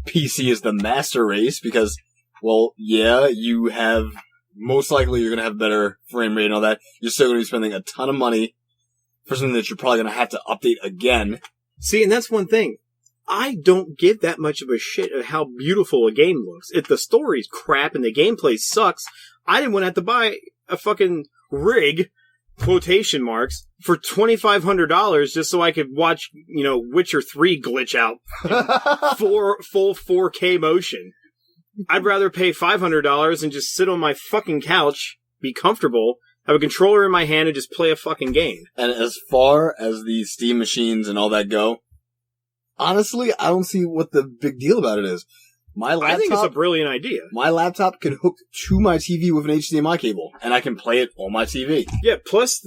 PC is the master race because, well, yeah, you have, most likely you're going to have better frame rate and all that. You're still going to be spending a ton of money for something that you're probably going to have to update again. See, and that's one thing. I don't give that much of a shit of how beautiful a game looks. If the story's crap and the gameplay sucks, I didn't want to have to buy a fucking rig, quotation marks, for $2,500 just so I could watch, Witcher 3 glitch out full 4K motion. I'd rather pay $500 and just sit on my fucking couch, be comfortable, have a controller in my hand, and just play a fucking game. And as far as the Steam machines and all that go, honestly, I don't see what the big deal about it is. I think it's a brilliant idea. My laptop can hook to my TV with an HDMI cable, and I can play it on my TV. Yeah, plus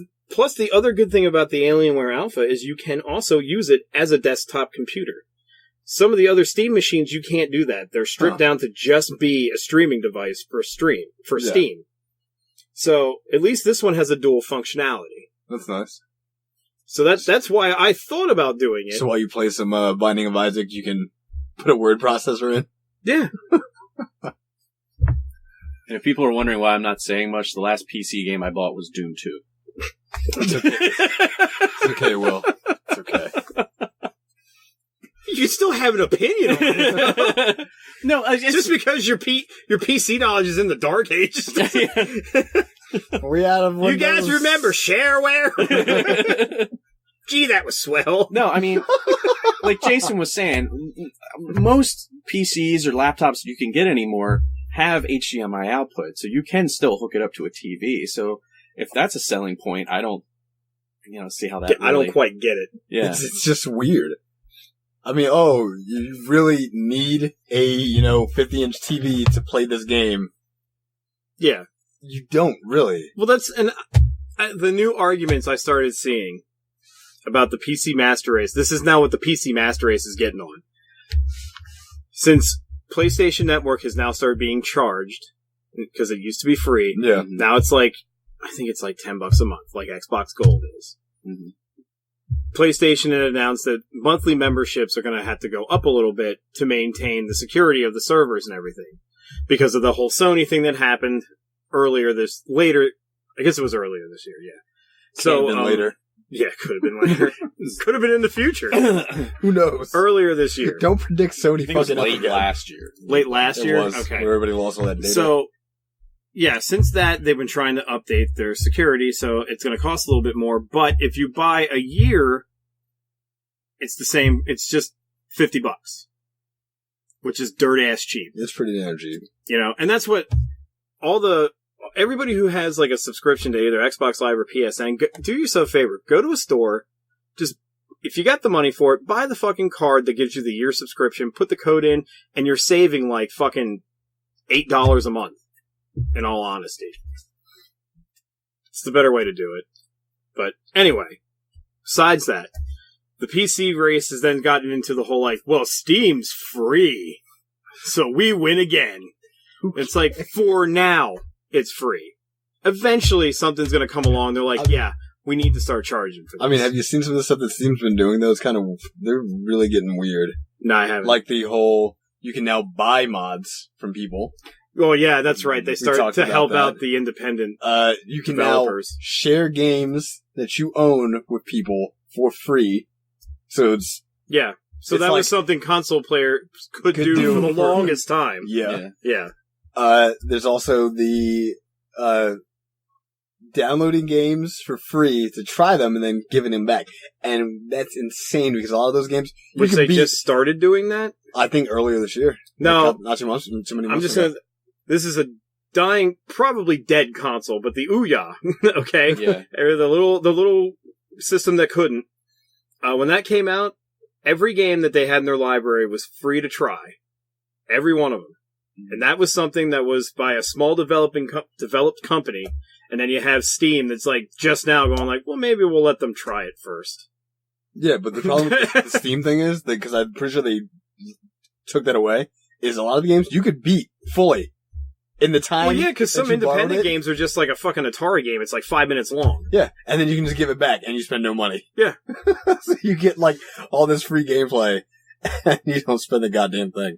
the other good thing about the Alienware Alpha is you can also use it as a desktop computer. Some of the other Steam machines, you can't do that. They're stripped down to just be a streaming device for Steam. So, at least this one has a dual functionality. That's nice. So that's why I thought about doing it. So while you play some Binding of Isaac, you can put a word processor in? Yeah. And if people are wondering why I'm not saying much, the last PC game I bought was Doom 2. It's okay. It's okay, Will. It's okay. You still have an opinion on it. No, just because your PC knowledge is in the dark ages. Are we out of Windows? You guys remember shareware? Gee, that was swell. No, I mean, like Jason was saying, most PCs or laptops you can get anymore have HDMI output, so you can still hook it up to a TV. So if that's a selling point, I don't, see how that. I don't quite get it. Yeah, it's just weird. I mean, you really need a 50-inch TV to play this game? Yeah, you don't really. Well, that's the new arguments I started seeing about the PC Master Race. This is now what the PC Master Race is getting on. Since PlayStation Network has now started being charged, because it used to be free, now it's I think it's like $10 a month, like Xbox Gold is. Mm-hmm. PlayStation had announced that monthly memberships are going to have to go up a little bit to maintain the security of the servers and everything. Because of the whole Sony thing that happened earlier I guess it was earlier this year, yeah. So, could have been later. Yeah, could have been later. Could have been in the future. Who knows? Earlier this year. Don't predict Sony fucking late last year. Late last year? Was, okay. Where everybody lost all that data. So, yeah, since that, they've been trying to update their security, so it's going to cost a little bit more, but if you buy a year, it's the same, it's just $50, which is dirt-ass cheap. It's pretty damn cheap. And that's what everybody who has a subscription to either Xbox Live or PSN, do yourself a favor. Go to a store, just, if you got the money for it, buy the fucking card that gives you the year subscription, put the code in, and you're saving fucking $8 a month, in all honesty. It's the better way to do it. But anyway, besides that, the PC race has then gotten into the whole Steam's free, so we win again. It's for now, it's free. Eventually, something's going to come along. They're we need to start charging for this. I mean, have you seen some of the stuff that Steam's been doing, though? They're really getting weird. No, I haven't. Like the whole, you can now buy mods from people. Oh, yeah, that's right. They start to help out the independent you can developers. Now share games that you own with people for free. So it's... Yeah. So that was something console players could do for the longest time. Yeah. Yeah. There's also the downloading games for free to try them and then giving them back. And that's insane because a lot of those games... Which they just started doing that? I think earlier this year. No. Not too many months I'm just saying, this is a dying, probably dead console, but the Ouya, okay? Yeah. Or the little system that couldn't. When that came out, every game that they had in their library was free to try. Every one of them. And that was something that was by a small developed company. And then you have Steam that's just now going well, maybe we'll let them try it first. Yeah, but the problem with the Steam thing is, because I'm pretty sure they took that away, is a lot of the games you could beat fully in the time. Well, yeah, because some independent games are just like a fucking Atari game. It's 5 minutes long. Yeah, and then you can just give it back and you spend no money. Yeah. So you get all this free gameplay and you don't spend a goddamn thing.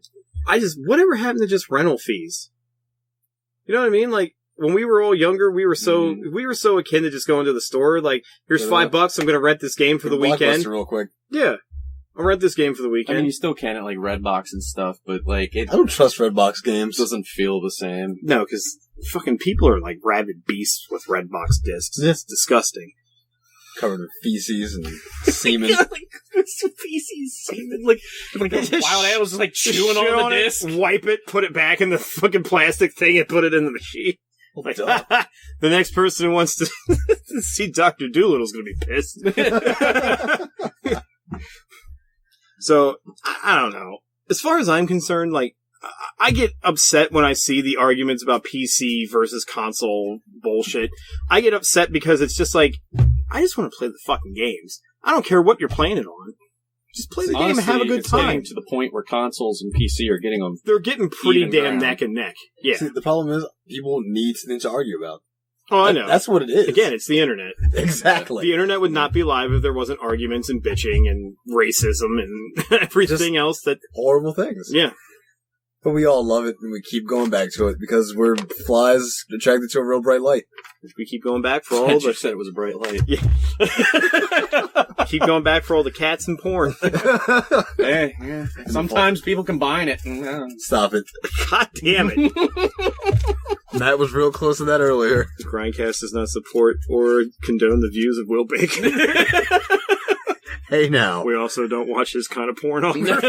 Whatever happened to just rental fees? You know what I mean? When we were all younger, we were so akin to just going to the store. Here's $5. I'm going to rent this game for the weekend. Blockbuster real quick. Yeah. I'll rent this game for the weekend. I mean, you still can at Redbox and stuff, but I don't trust Redbox games. It doesn't feel the same. No, because fucking people are rabid beasts with Redbox discs. It's disgusting. Covered with feces and semen. Feces, semen. Wild animals just chewing on the disc. Wipe it, put it back in the fucking plastic thing, and put it in the machine. The next person who wants to see Dr. Doolittle's going to be pissed. So, I don't know. As far as I'm concerned, I get upset when I see the arguments about PC versus console bullshit. I get upset because it's just I just want to play the fucking games. I don't care what you're playing it on. Just play the game and have a good time. To the point where consoles and PC are getting them. They're getting pretty damn neck and neck. Yeah. See, the problem is people need something to argue about. Oh, I know. That's what it is. Again, it's the internet. Exactly. The internet would not be live if there wasn't arguments and bitching and racism and everything else that... Horrible things. Yeah. But we all love it and we keep going back to it because we're flies attracted to a real bright light. We keep going back for all You said it was a bright light. Yeah. Keep going back for all the cats and porn. Hey, yeah. Sometimes people combine it. Stop it. God damn it. Matt was real close to that earlier. Grindcast does not support or condone the views of Will Bacon. Hey now. We also don't watch this kind of porn on there.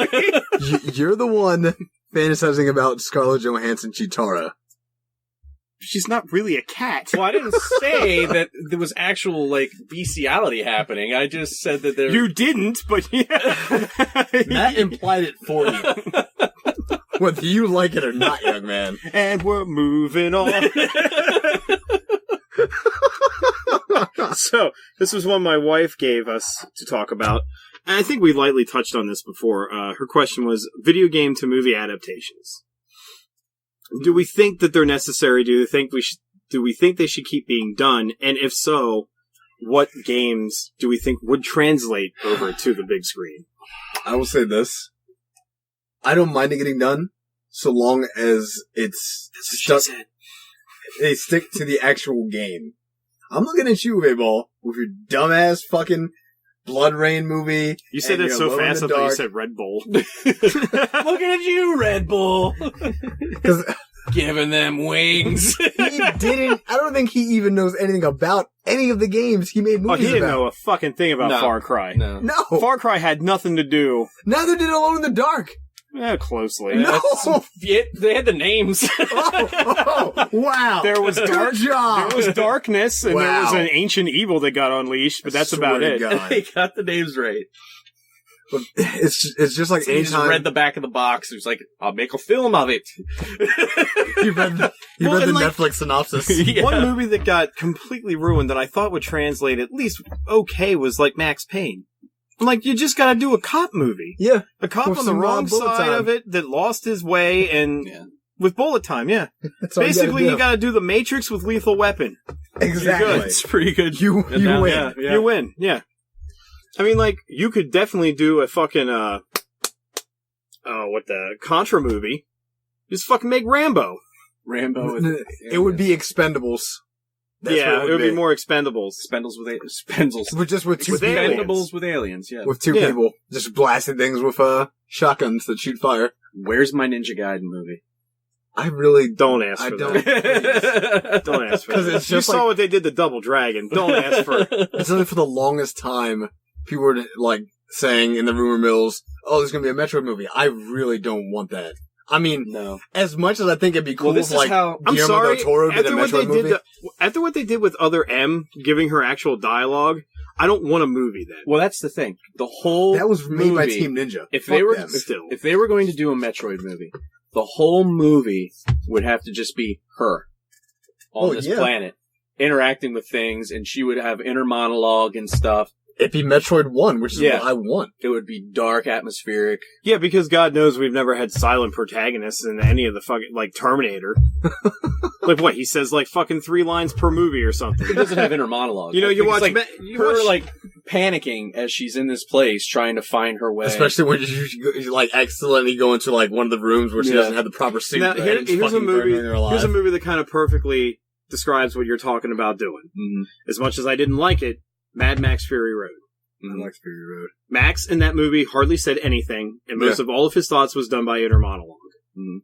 You're the one fantasizing about Scarlett Johansson Chitara. She's not really a cat. Well, I didn't say that there was actual, like, bestiality happening. I just said that there... You didn't, but yeah. Matt implied it for you. Whether you like it or not, young man. And we're moving on. So, this was one my wife gave us to talk about. And I think we lightly touched on this before. Her question was, video game to movie adaptations. Do we think that they're necessary? Do we think they should keep being done? And if so, what games do we think would translate over to the big screen? I will say this. I don't mind it getting done, so long as it's stuck. They stick to the actual game. I'm looking at you, Rayball, with your dumbass fucking Blood Rain movie. You said that so fast I thought you said Red Bull. Looking at you, Red Bull. Giving them wings. He didn't. I don't think he even knows anything about any of the games he made movies about. He didn't know a fucking thing about Far Cry. No. Far Cry had nothing to do. Neither did Alone in the Dark. Closely. No. They had the names. Wow. There was Good job. There was darkness, and there was Wow. an ancient evil that got unleashed, but that's about it. They got the names right. But it's just like So he just anytime read the back of the box. It was like, I'll make a film of it. you read the Netflix synopsis. Yeah. One movie that got completely ruined that I thought would translate at least okay was like Max Payne. I'm like, you just gotta do a cop movie. Yeah. A cop With on the some wrong bullet side time. of it that lost his way and with bullet time, yeah. That's all Basically, you gotta do the Matrix with Lethal Weapon. Exactly. You're good. It's pretty good. You win. Yeah. You win, yeah. I mean, like, you could definitely do a fucking, Contra movie. Just fucking make Rambo. Rambo. It would be Expendables. That's what it would be more Expendables. Spendles with Spendles. With two With people. Expendables with aliens, yeah. With two people. Just blasting things with shotguns that shoot fire. Where's my Ninja Gaiden movie? I really Don't ask for don't. that. Don't ask for that. 'Cause it's You just saw what they did to Double Dragon. Don't ask for It's only for the longest time people were like saying in the rumor mills, "Oh, there's gonna be a Metroid movie." I really don't want that. I mean, No. as much as I think it'd be cool, This if, like is how... I'm Guillermo sorry. del Toro did a Metroid movie. After what they did with Other M, giving her actual dialogue, I don't want a movie then. Well, that's the thing. The whole That was made by movie, Team Ninja. If Fuck they were them. if they were going to do a Metroid movie, the whole movie would have to just be her on this planet interacting with things, and she would have inner monologue and stuff. It'd be Metroid 1, which is what I want. It would be dark, atmospheric. Yeah, because God knows we've never had silent protagonists in any of the fucking, like, Terminator. Like, what, he says, like, fucking 3 lines per movie or something. It doesn't have inner monologue. You know, you watch... Her, like, panicking as she's in this place, trying to find her way. Especially when you like, accidentally go into, like, one of the rooms where she doesn't have the proper suit. Now, and here's a movie that kind of perfectly describes what you're talking about doing. Mm-hmm. As much as I didn't like it, Mad Max Fury Road. I like Fury Road. Max in that movie hardly said anything, and most of all of his thoughts was done by inner monologue. Mm-hmm.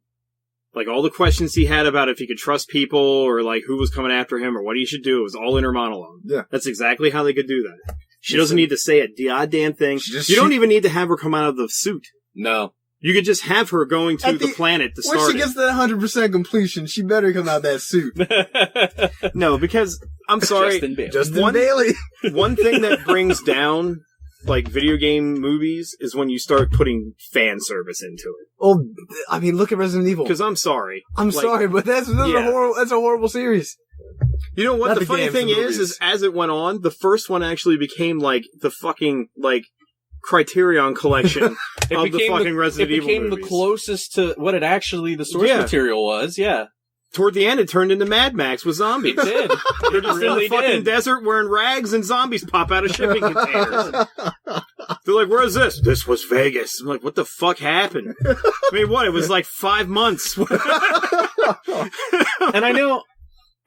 Like, all the questions he had about if he could trust people, or, like, who was coming after him, or what he should do, it was all inner monologue. Yeah. That's exactly how they could do that. She doesn't need to say a goddamn thing. You don't even need to have her come out of the suit. No. You could just have her going to the planet to start When she gets that 100% completion, she better come out that suit. No, because, I'm sorry, Justin Bailey. One thing that brings down, like, video game movies is when you start putting fan service into it. Oh, I mean, look at Resident Evil. Because I'm sorry. I'm sorry, but that's a horrible series. You know what? The funny thing is as it went on, the first one actually became, like, the fucking, like, Criterion collection of the fucking Resident Evil movies. It became the closest to what it actually, the source material was, Toward the end, it turned into Mad Max with zombies. It did. They're just in the fucking desert wearing rags and zombies pop out of shipping containers. They're like, where is this? This was Vegas. I'm like, what the fuck happened? I mean, what? It was like 5 months. And I know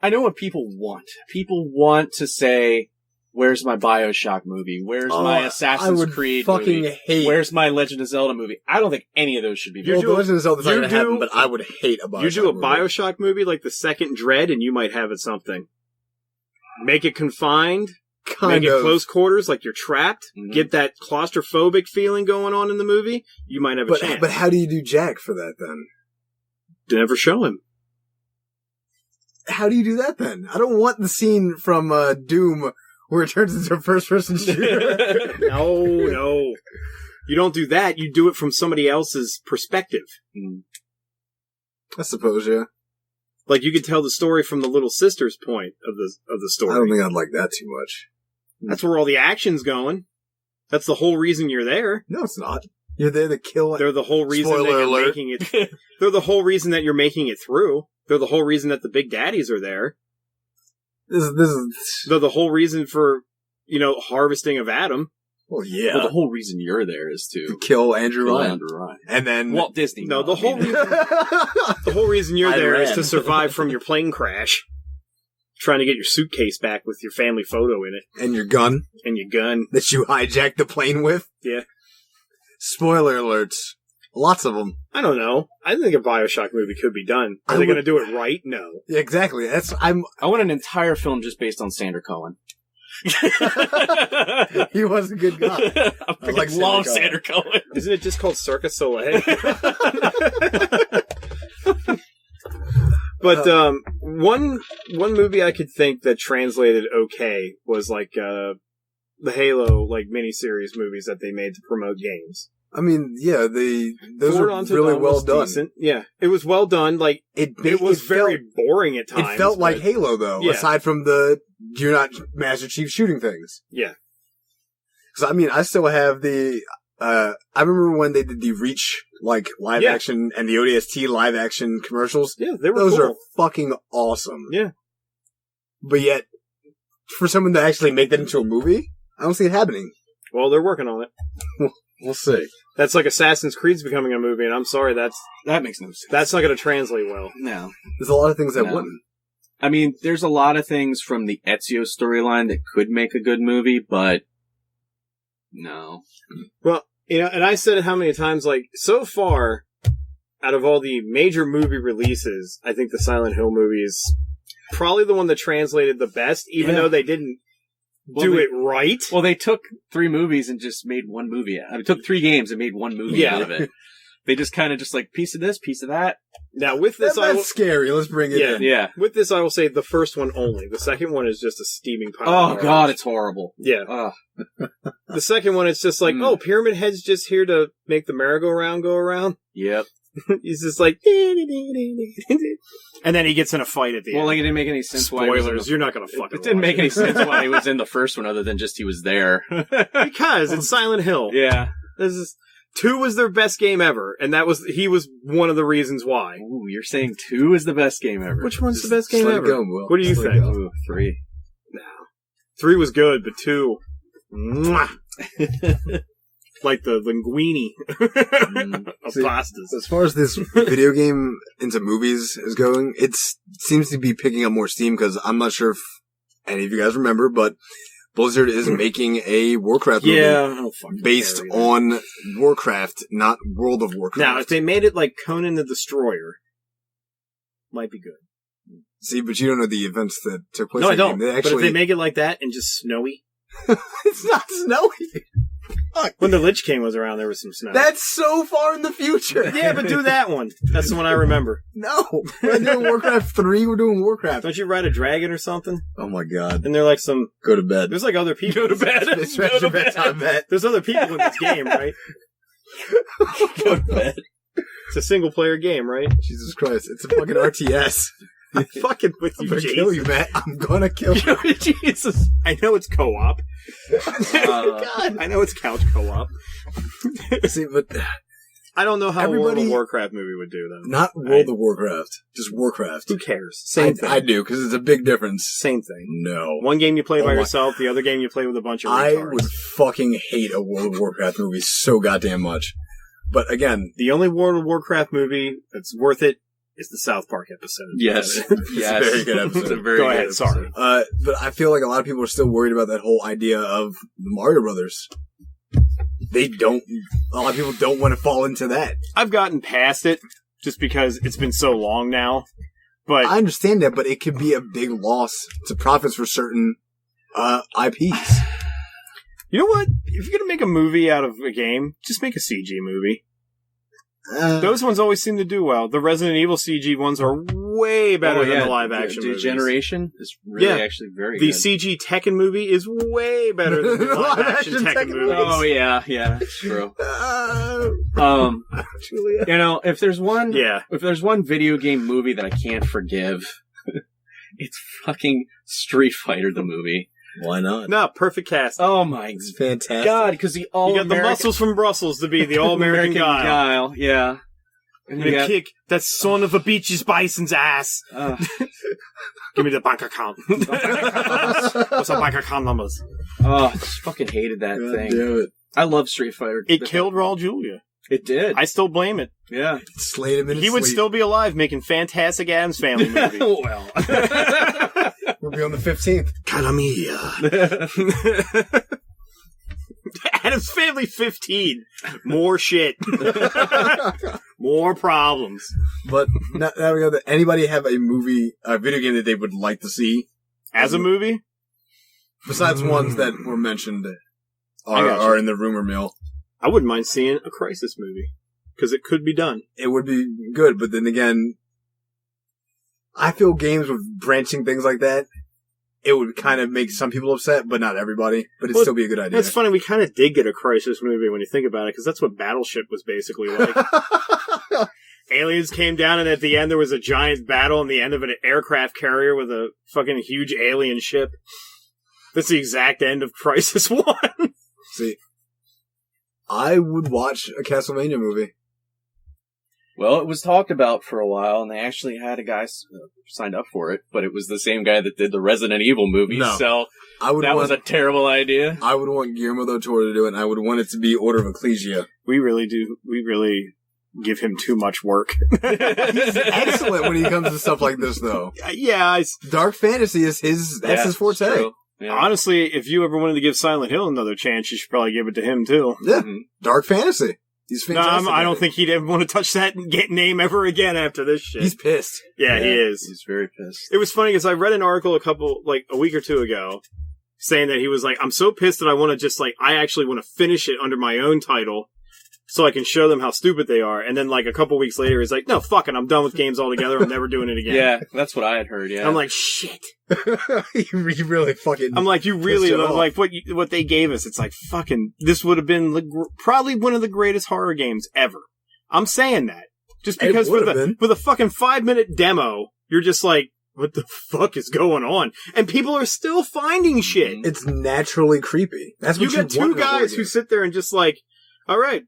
what people want. People want to say, where's my BioShock movie? Where's my Assassin's Creed movie? Where's my Legend of Zelda movie? I don't think any of those should be made. Well, Legend of Zelda's not going to happen, but I would hate a BioShock You do a movie. BioShock movie like the second Dread, and you might have it something. Make it confined. Make it close quarters, like you're trapped. Mm-hmm. Get that claustrophobic feeling going on in the movie. You might have a chance. But how do you do Jack for that, then? never show him. How do you do that then? I don't want the scene from Doom where it turns into a first-person shooter. No. You don't do that. You do it from somebody else's perspective. I suppose, yeah. Like, you could tell the story from the little sister's point of the story. I don't think I'd like that too much. That's where all the action's going. That's the whole reason you're there. No, it's not. You're there to kill. They're the whole reason that you're making it. They're the whole reason that you're making it through. They're the whole reason that the big daddies are there. This is. They're the whole reason for, harvesting of Adam. Well, yeah. Well, the whole reason you're there is to kill Andrew Ryan. And then Walt Disney. No, the whole reason you're there is to survive from your plane crash. Trying to get your suitcase back with your family photo in it. And your gun. That you hijacked the plane with. Yeah. Spoiler alerts. Lots of them. I don't know. I think a BioShock movie could be done. Are they going to do it right? No. Yeah, exactly. I want an entire film just based on Sander Cohen. He was a good guy. I love Sander Cohen. Isn't it just called Cirque du Soleil? But one movie I could think that translated okay was like the Halo miniseries movies that they made to promote games. I mean, yeah, those are really well done. Decent. Yeah, it was well done. Like it was very boring at times. It felt like Halo, though. Yeah. Aside from you're not Master Chief shooting things. Yeah. Because I mean, I still have I remember when they did the Reach live action and the ODST live action commercials. Yeah, they were. Those cool. are fucking awesome. Yeah. But yet, for someone to actually make that into a movie, I don't see it happening. Well, they're working on it. We'll see. That's like Assassin's Creed's becoming a movie, and I'm sorry, that makes no sense. That's not going to translate well. No. There's a lot of things that wouldn't. I mean, there's a lot of things from the Ezio storyline that could make a good movie, but no. Well, and I said it how many times, so far, out of all the major movie releases, I think the Silent Hill movie is probably the one that translated the best, even though they didn't do it right. Well, they took 3 movies and just made one movie. I mean, took 3 games and made one movie out of it. They just kind of piece of this, piece of that. Now, with this, that's scary. Let's bring it in. Yeah. With this, I will say the first one only. The second one is just a steaming pile. Oh, God, it's horrible. Yeah. The second one, it's just Pyramid Head's just here to make the merry-go-round go around. Yep. He's just and then he gets in a fight at the end. Well, it didn't make any sense. Spoilers, you're not going to fucking. It didn't make any sense why he was in the first one, other than just he was there. Because it's Silent Hill. Yeah, 2 was their best game ever, and he was one of the reasons why. Ooh, you're saying 2 is the best game ever? Which one's the best game ever? What do you think? Ooh, 3. No, 3 was good, but 2. Mwah. Like the linguine of pastas. As far as this video game into movies is going, it seems to be picking up more steam because I'm not sure if any of you guys remember, but Blizzard is making a Warcraft movie based on Warcraft, not World of Warcraft. Now, if they made it like Conan the Destroyer, might be good. See, but you don't know the events that took place. No, I don't. But if they make it like that and just snowy, it's not snowy. When the Lich King was around, there was some snow. That's so far in the future. Yeah, but do that one. That's the one I remember. No. We're doing Warcraft 3. We're doing Warcraft. Don't you ride a dragon or something? Oh my god. And they're like some... Go to bed. There's other people. Go to bed. Go to bed. There's other people in this game, right? Go to bed. It's a single-player game, right? Jesus Christ. It's a fucking RTS. I'm fucking with you, I'm gonna kill you, Matt. I'm gonna kill you. Jesus. I know it's co-op. God. I know it's couch co-op. See, but I don't know how a World of Warcraft movie would do, though. Not World of Warcraft. Just Warcraft. Who cares? Same thing. I do, because it's a big difference. Same thing. No. One game you play by yourself, the other game you play with a bunch of retards. I would fucking hate a World of Warcraft movie so goddamn much. But again... The only World of Warcraft movie that's worth it is the South Park episode. Yes. It's a very good episode. It's a very Go good ahead, episode. sorry. But I feel like a lot of people are still worried about that whole idea of the Mario Brothers. A lot of people don't want to fall into that. I've gotten past it just because it's been so long now. But I understand that, but it could be a big loss to profits for certain IPs. You know what? If you're going to make a movie out of a game, just make a CG movie. Those ones always seem to do well. The Resident Evil CG ones are way better than the live action movies. Generation is really actually very good. The CG Tekken movie is way better than the live action Tekken movie. Oh yeah, that's true. If there's one video game movie that I can't forgive, it's fucking Street Fighter the movie. Why not? No, perfect cast. Oh my it's fantastic. God, because you got the muscles from Brussels to be the all-American Guile. Yeah. And you kick that son of a beach's bison's ass. Give me the bank account. What's our bank account numbers? Oh, I just fucking hated that thing. Damn it. I love Street Fighter. It killed Raul Julia. It did. I still blame it. Yeah. Slayed him in his He would sleep. still be alive making Fantastic Addams Family movie. Well. We'll be on the 15th. Calamia. Addams Family 15. More shit. More problems. But now we go. Anybody have a video game that they would like to see as a movie? Besides ones that were mentioned are in the rumor mill. I wouldn't mind seeing a Crisis movie. Because it could be done. It would be good, but then again, I feel games with branching things like that, it would kind of make some people upset, but not everybody. But it'd still be a good idea. It's funny, we kind of did get a Crisis movie when you think about it, because that's what Battleship was basically like. Aliens came down, and at the end there was a giant battle on the end of an aircraft carrier with a fucking huge alien ship. That's the exact end of Crisis 1. See, I would watch a Castlevania movie. Well, it was talked about for a while, and they actually had a guy signed up for it, but it was the same guy that did the Resident Evil movie, so was a terrible idea. I would want Guillermo del Toro to do it, and I would want it to be Order of Ecclesia. We really do. We really give him too much work. He's excellent when he comes to stuff like this, though. Yeah. Dark fantasy is his forte. Yeah. Honestly, if you ever wanted to give Silent Hill another chance, you should probably give it to him, too. Yeah. Dark fantasy. He's fantastic. No, I don't think he'd ever want to touch that name ever again after this shit. He's pissed. Yeah, he is. He's very pissed. It was funny because I read an article a week or two ago saying that he was like, I'm so pissed that I want to just I actually want to finish it under my own title so I can show them how stupid they are. And then a couple weeks later, he's like, no, fuck it, I'm done with games altogether. I'm never doing it again. Yeah, that's what I had heard, yeah. I'm like, shit. He really fucking... I'm like, you really... what they gave us, it's like, fucking... This would have been probably one of the greatest horror games ever. I'm saying that. Just because for the fucking 5-minute demo, you're just like, what the fuck is going on? And people are still finding shit. It's naturally creepy. That's what you got two guys who sit there and just like, all right,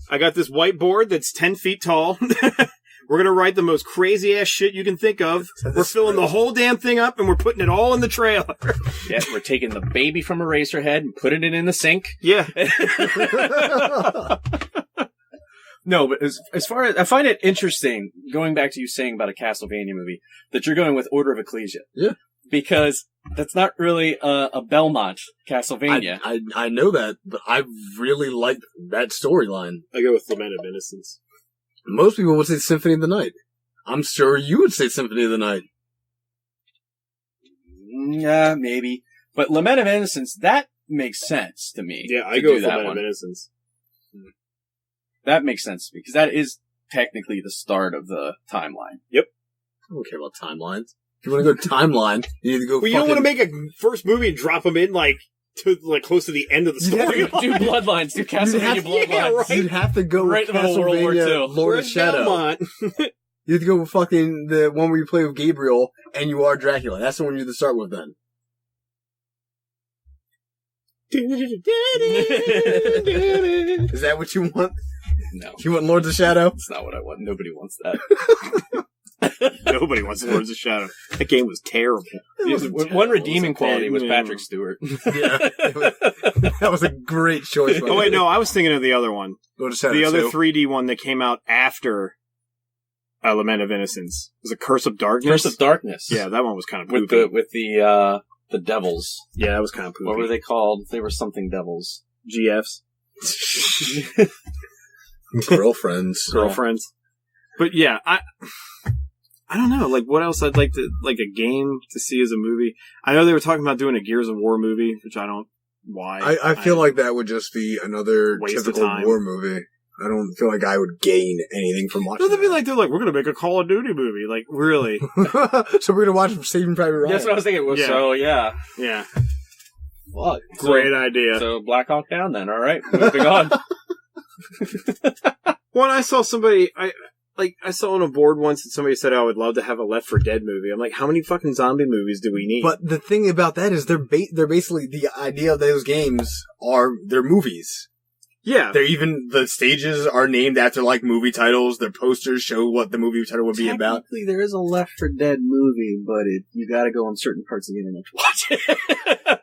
I got this whiteboard that's 10 feet tall. We're going to write the most crazy-ass shit you can think of. We're filling the whole damn thing up, and we're putting it all in the trailer. Yeah, we're taking the baby from Eraserhead and putting it in the sink. Yeah. No, but as far as... I find it interesting, going back to you saying about a Castlevania movie, that you're going with Order of Ecclesia. Yeah. Because that's not really a Belmont Castlevania. I know that, but I really like that storyline. I go with Lament of Innocence. Most people would say Symphony of the Night. I'm sure you would say Symphony of the Night. Yeah, maybe. But Lament of Innocence, that makes sense to me. Yeah, I go with Lament of Innocence. That makes sense to me, because that is technically the start of the timeline. Yep. I don't care about timelines. If you want to go timeline, you need to go you don't want to make a first movie and drop them in, close to the end of the story. Do Bloodlines, do Castlevania Bloodlines. Yeah, right? You'd have to go right with in the middle of World War II. Lord of Shadow. You have to go with fucking the one where you play with Gabriel and you are Dracula. That's the one you have to start with then. Is that what you want? No. You want Lords of Shadow? That's not what I want. Nobody wants that. Nobody wants Lords of Shadow. That game was terrible. One redeeming quality was Patrick Stewart. Yeah. That was a great choice. Oh, wait, no, I was thinking of the other one. Lord of Shadow the other 2. 3D one that came out after Lament of Innocence. Was it Curse of Darkness? Curse of Darkness. Yeah, that one was kind of poopy. With the devils. Yeah, that was kind of poopy. What were they called? They were something devils. GFs. Girlfriends. But yeah, I don't know. What else I'd like to... a game to see as a movie. I know they were talking about doing a Gears of War movie, which I don't... Why? I feel like that would just be another waste typical of time. war movie. I don't feel like I would gain anything from watching. They'd be like, we're gonna make a Call of Duty movie. Like, really? So we're gonna watch Saving Private Ryan. That's what I was thinking. Yeah. So, yeah. Yeah. Fuck. Great idea. So, Black Hawk Down then. All right. Moving on. When I saw somebody, I saw on a board once that somebody said, I would love to have a Left 4 Dead movie. I'm like, how many fucking zombie movies do we need? But the thing about that is they're basically, the idea of those games they're movies. Yeah. They're even, the stages are named after, like, movie titles. Their posters show what the movie title would be about. Technically, there is a Left 4 Dead movie, but you gotta go on certain parts of the internet to watch it.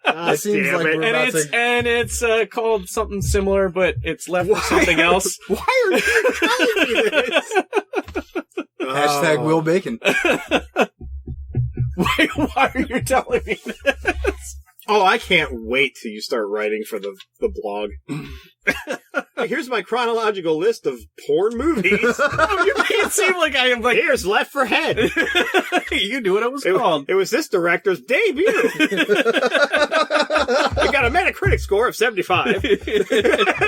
It seems like we're about to... And it's called something similar, but it's left for something else. Why are you telling me this? Hashtag Will Bacon. Why are you telling me this? Oh, I can't wait till you start writing for the blog. Here's my chronological list of porn movies. You make it seem like I am like... Here's Left 4 Head. You knew what it was called. It was this director's debut. It got a Metacritic score of 75. Metacritic!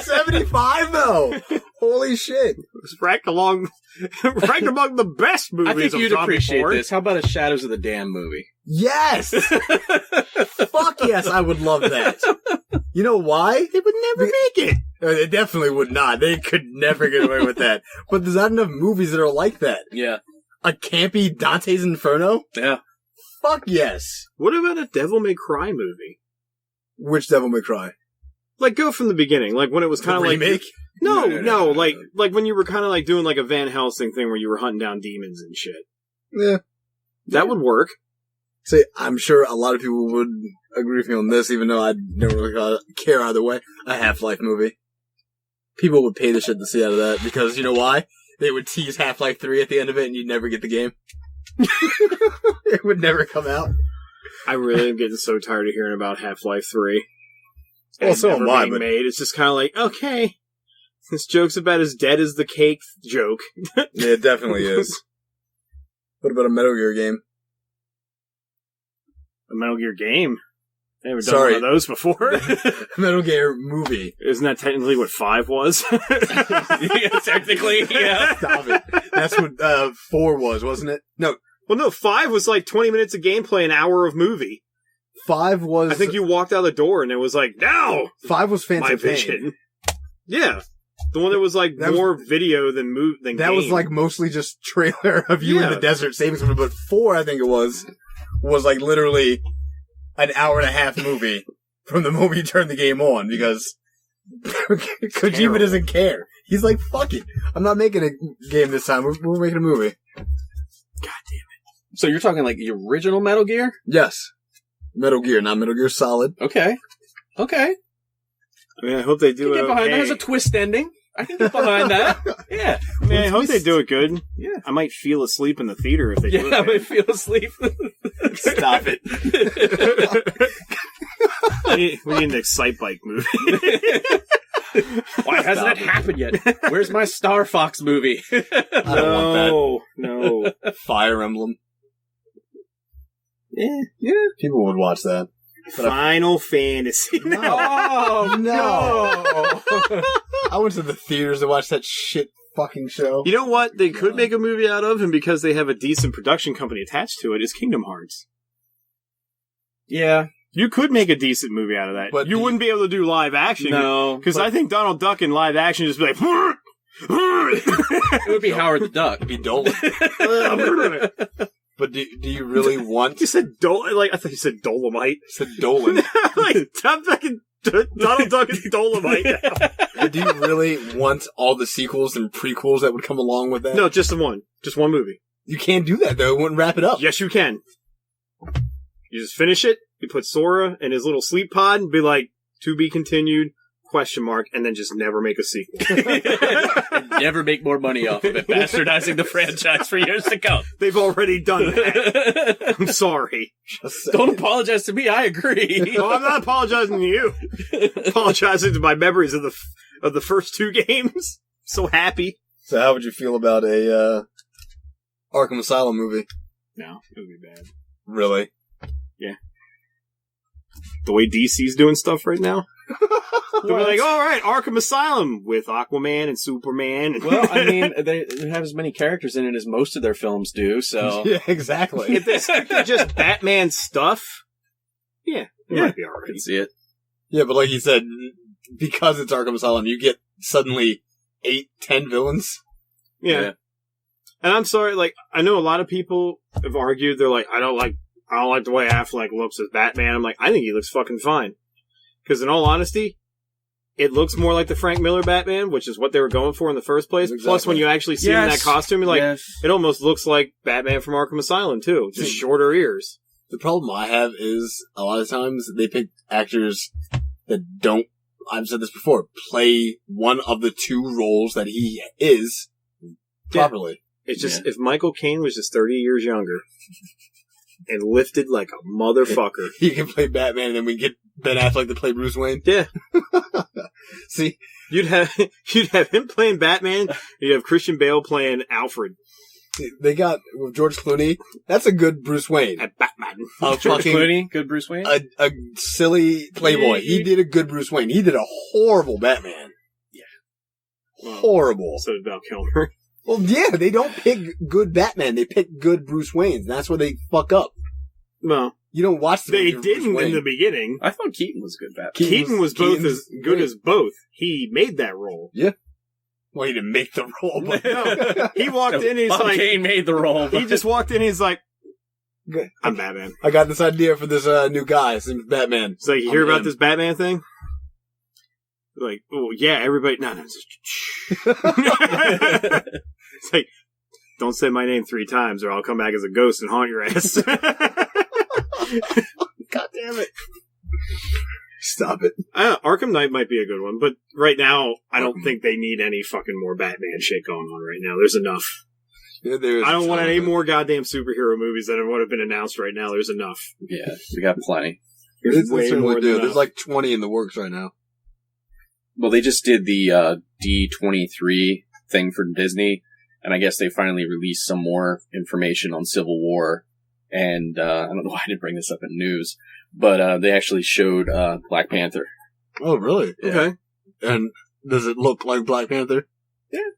75, though! Holy shit. It's ranked among the best movies I think of you'd zombie appreciate porn. this. How about a Shadows of the Dam movie? Yes! Fuck yes, I would love that. You know why? They would never make it. They definitely would not. They could never get away with that. But there's not enough movies that are like that. Yeah. A campy Dante's Inferno? Yeah. Fuck yes. What about a Devil May Cry movie? Which Devil May Cry? Like, go from the beginning. Like, when it was kind of like... remake? No. Like when you were kind of like doing like a Van Helsing thing where you were hunting down demons and shit. Yeah. That would work. See, I'm sure a lot of people would agree with me on this, even though I don't really care either way. A Half-Life movie. People would pay the shit to see out of that, because you know why? They would tease Half-Life 3 at the end of it, and you'd never get the game. It would never come out. I really am getting so tired of hearing about Half-Life 3. Well, so am I, but... It's just kind of like, okay, this joke's about as dead as the cake joke. Yeah, it definitely is. What about a Metal Gear game? A Metal Gear game? They haven't done Sorry. one of those before. Metal Gear movie. Isn't that technically what 5 was? Yeah, technically, yeah. Stop it. That's what 4 was, wasn't it? No. Well, no, 5 was like 20 minutes of gameplay, an hour of movie. 5 was... I think you walked out the door and it was like, now! 5 was Phantom My Pain. vision. Yeah. The one that was like more video than That game. was like mostly just trailer of you in the desert saving someone, but 4, I think it was like literally an hour and a half movie from the moment you turn the game on, because Kojima doesn't care. He's like, fuck it. I'm not making a game this time. We're making a movie. God damn it. So you're talking like the original Metal Gear? Yes. Metal Gear, not Metal Gear Solid. Okay. I mean, I hope they do it. That has a twist ending. I can get behind that. Yeah. Man, I hope they do it good. Yeah. I might feel asleep in the theater if they do it. I might feel asleep. Stop it. We need an Excite Bike movie. Why hasn't it happened yet? Where's my Star Fox movie? I don't want No. that. Fire Emblem. Yeah. People would watch that. Final Fantasy. No. Oh, No. I went to the theaters to watch that shit fucking show. You know what they could make a movie out of, and because they have a decent production company attached to it, is Kingdom Hearts. Yeah. You could make a decent movie out of that. But you wouldn't be able to do live action. No. Because I think Donald Duck in live action would just be like... It would be Howard the Duck. It'd be Dolan. But do you really want... You said I thought you said Dolomite. I said Dolan. Like, I'm fucking Donald Duck is Dolomite now. But do you really want all the sequels and prequels that would come along with that? No, just the one. Just one movie. You can't do that, though. It wouldn't wrap it up. Yes, you can. You just finish it, you put Sora in his little sleep pod, and be like, to be continued, ? And then just never make a sequel. Never make more money off of it, bastardizing the franchise for years to come. They've already done that. I'm sorry. Don't apologize to me, I agree. No, I'm not apologizing to you. Apologizing to my memories of the first 2 games. So happy. So how would you feel about a Arkham Asylum movie? No, it would be bad. Really? Yeah. The way DC's doing stuff right now? They'll be like, all right, Arkham Asylum with Aquaman and Superman. Well, I mean, they have as many characters in it as most of their films do, so... Yeah, exactly. If they stick to just Batman stuff, it might be I alright. can see it. Yeah, but like you said, because it's Arkham Asylum, you get suddenly 8-10 villains. Yeah. And I'm sorry, like, I know a lot of people have argued, they're like, I don't like the way Affleck looks as Batman. I'm like, I think he looks fucking fine. Because in all honesty, it looks more like the Frank Miller Batman, which is what they were going for in the first place. Exactly. Plus, when you actually see him in that costume, you're like, it almost looks like Batman from Arkham Asylum, too. Just shorter ears. The problem I have is, a lot of times, they pick actors that don't, I've said this before, play one of the two roles that he is properly. It's just, if Michael Caine was just 30 years younger and lifted like a motherfucker. He can play Batman and then we get Ben Affleck to play Bruce Wayne. Yeah. See? You'd have him playing Batman, you'd have Christian Bale playing Alfred. They got, with George Clooney, that's a good Bruce Wayne. At Batman. George Clooney, good Bruce Wayne? A silly playboy. He did a good Bruce Wayne. He did a horrible Batman. Yeah. Horrible. So did Val Kilmer. Well, yeah, they don't pick good Batman. They pick good Bruce Waynes. That's where they fuck up. Well, you don't watch the they Bruce didn't Wayne. in the beginning. I thought Keaton was good Batman. Keaton was both Keaton's as good great. as both. He made that role. Yeah. Well, he didn't make the role, but No, he walked in and he's Bob like... Kane made the role. He just walked in and he's like, I'm Batman. I got this idea for this new guy. His name's Batman. It's like, you hear about this Batman thing? Like, oh, yeah, everybody... No. It's like, don't say my name 3 times or I'll come back as a ghost and haunt your ass. God damn it. Stop it. Arkham Knight might be a good one, but right now, I don't think they need any fucking more Batman shit going on right now. There's enough. Yeah, I don't want any more goddamn superhero movies that would have been announced right now. There's enough. Yeah, we got plenty. There's way more than enough. There's like 20 in the works right now. Well, they just did the D23 thing for Disney, and I guess they finally released some more information on Civil War. And I don't know why I didn't bring this up in news, but they actually showed Black Panther. Oh, really? Yeah. Okay. And does it look like Black Panther? Yeah.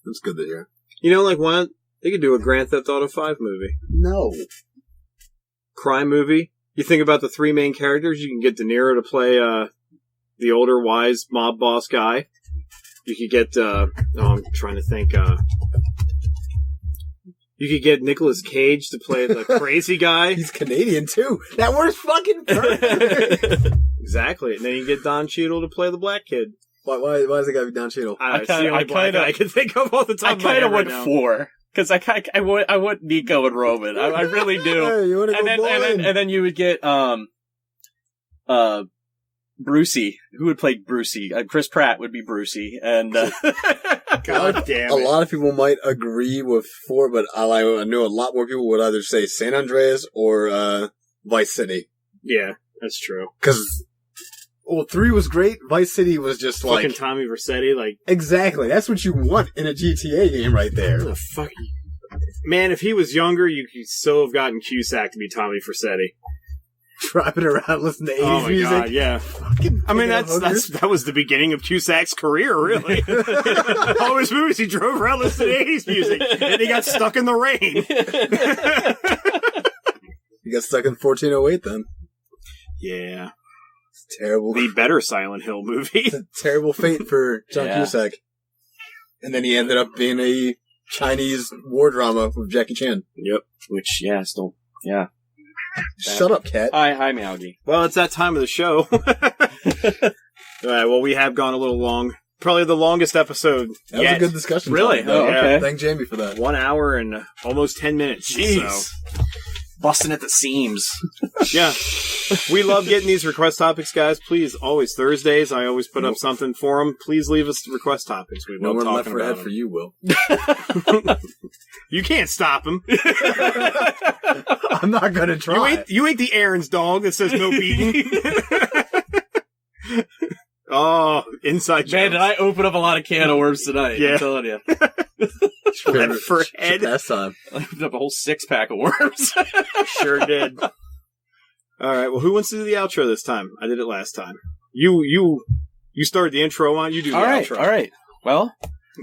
That's good to hear. You know, like, why they could do a Grand Theft Auto 5 movie. No. Crime movie. You think about the 3 main characters, you can get De Niro to play the older, wise mob boss guy. You could get, I'm trying to think, you could get Nicolas Cage to play the crazy guy. He's Canadian, too. That works fucking perfect. Exactly. And then you get Don Cheadle to play the black kid. Why is it gotta be Don Cheadle? It's the only black guy I can think of all the time. I kind of went 4. Because I want Nico and Roman. I really do. Hey, you wanna go and then you would get Brucey. Who would play Brucey? Chris Pratt would be Brucey. And God damn it. A lot of people might agree with 4, but I know a lot more people would either say San Andreas or Vice City. Yeah, that's true. Because 3 was great. Vice City was just Fucking like Tommy Vercetti, like... Exactly. That's what you want in a GTA game right there. What the fuck? Man, if he was younger, you could so have gotten Cusack to be Tommy Vercetti. Driving around listening to 80s Oh my music. god, yeah. I mean, that was the beginning of Cusack's career, really. All his movies, he drove around listening to 80s music, and he got stuck in the rain. You got stuck in 1408 then. Yeah. It's terrible. The better Silent Hill movie. It's a terrible fate for John Cusack. And then he ended up being a Chinese war drama with Jackie Chan. Yep. which, still. Shut up, cat. Hi, Meowgie. Well, it's that time of the show. All right, well, we have gone a little long. Probably the longest episode That yet. was a good discussion. Really? Tom. Oh, okay. Thank Jamie for that. 1 hour and almost 10 minutes. Jeez. So. Busting at the seams. Yeah. We love getting these request topics, guys. Please, always Thursdays, I always put up something for them. Please leave us request topics. We No love more left talking for about head them. for you, Will. You can't stop him. I'm not going to try. You ain't the Aaron's dog that says no beating. Oh, inside Man, joke. did I open up a lot of can of worms tonight? Yeah. I'm telling you. Left for head. Last time. I opened up a whole 6-pack of worms. Sure did. All right, well, who wants to do the outro this time? I did it last time. You started the intro on. You do the outro. All right. Well,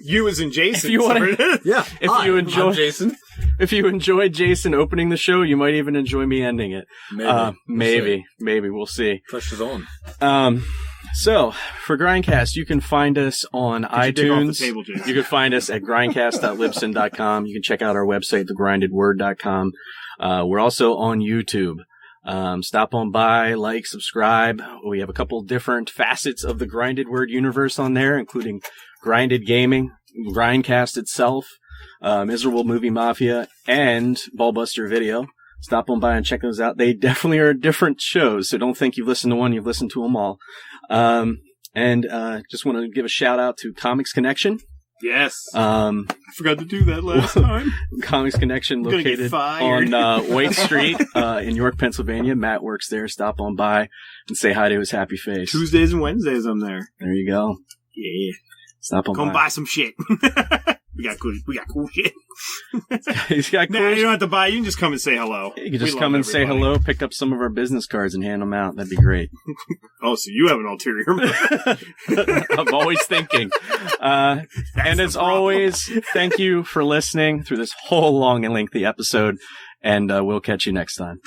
you as in Jason. If you want Yeah. I'm Jason. If you enjoyed Jason opening the show, you might even enjoy me ending it. Maybe. We'll see. Pressure's on. So, for Grindcast, you can find us on iTunes. You can find us at grindcast.libsyn.com. You can check out our website, thegrindedword.com. We're also on YouTube. Stop on by, like, subscribe. We have a couple different facets of the Grinded Word universe on there, including Grinded Gaming, Grindcast itself, Miserable Movie Mafia, and Ballbuster Video. Stop on by and check those out. They definitely are different shows, so don't think you've listened to one, you've listened to them all. Just want to give a shout out to Comics Connection. Yes. I forgot to do that last time. Comics Connection located on White Street in York, Pennsylvania. Matt works there. Stop on by and say hi to his happy face. Tuesdays and Wednesdays I'm there. There you go. Yeah. Stop on by. Come buy some shit. We got cool shit. He's got cool you don't have to buy. You can just come and say hello. You can just come and say hello, pick up some of our business cards and hand them out. That'd be great. Oh, so you have an ulterior motive. I'm always thinking. And as always, thank you for listening through this whole long and lengthy episode, and we'll catch you next time.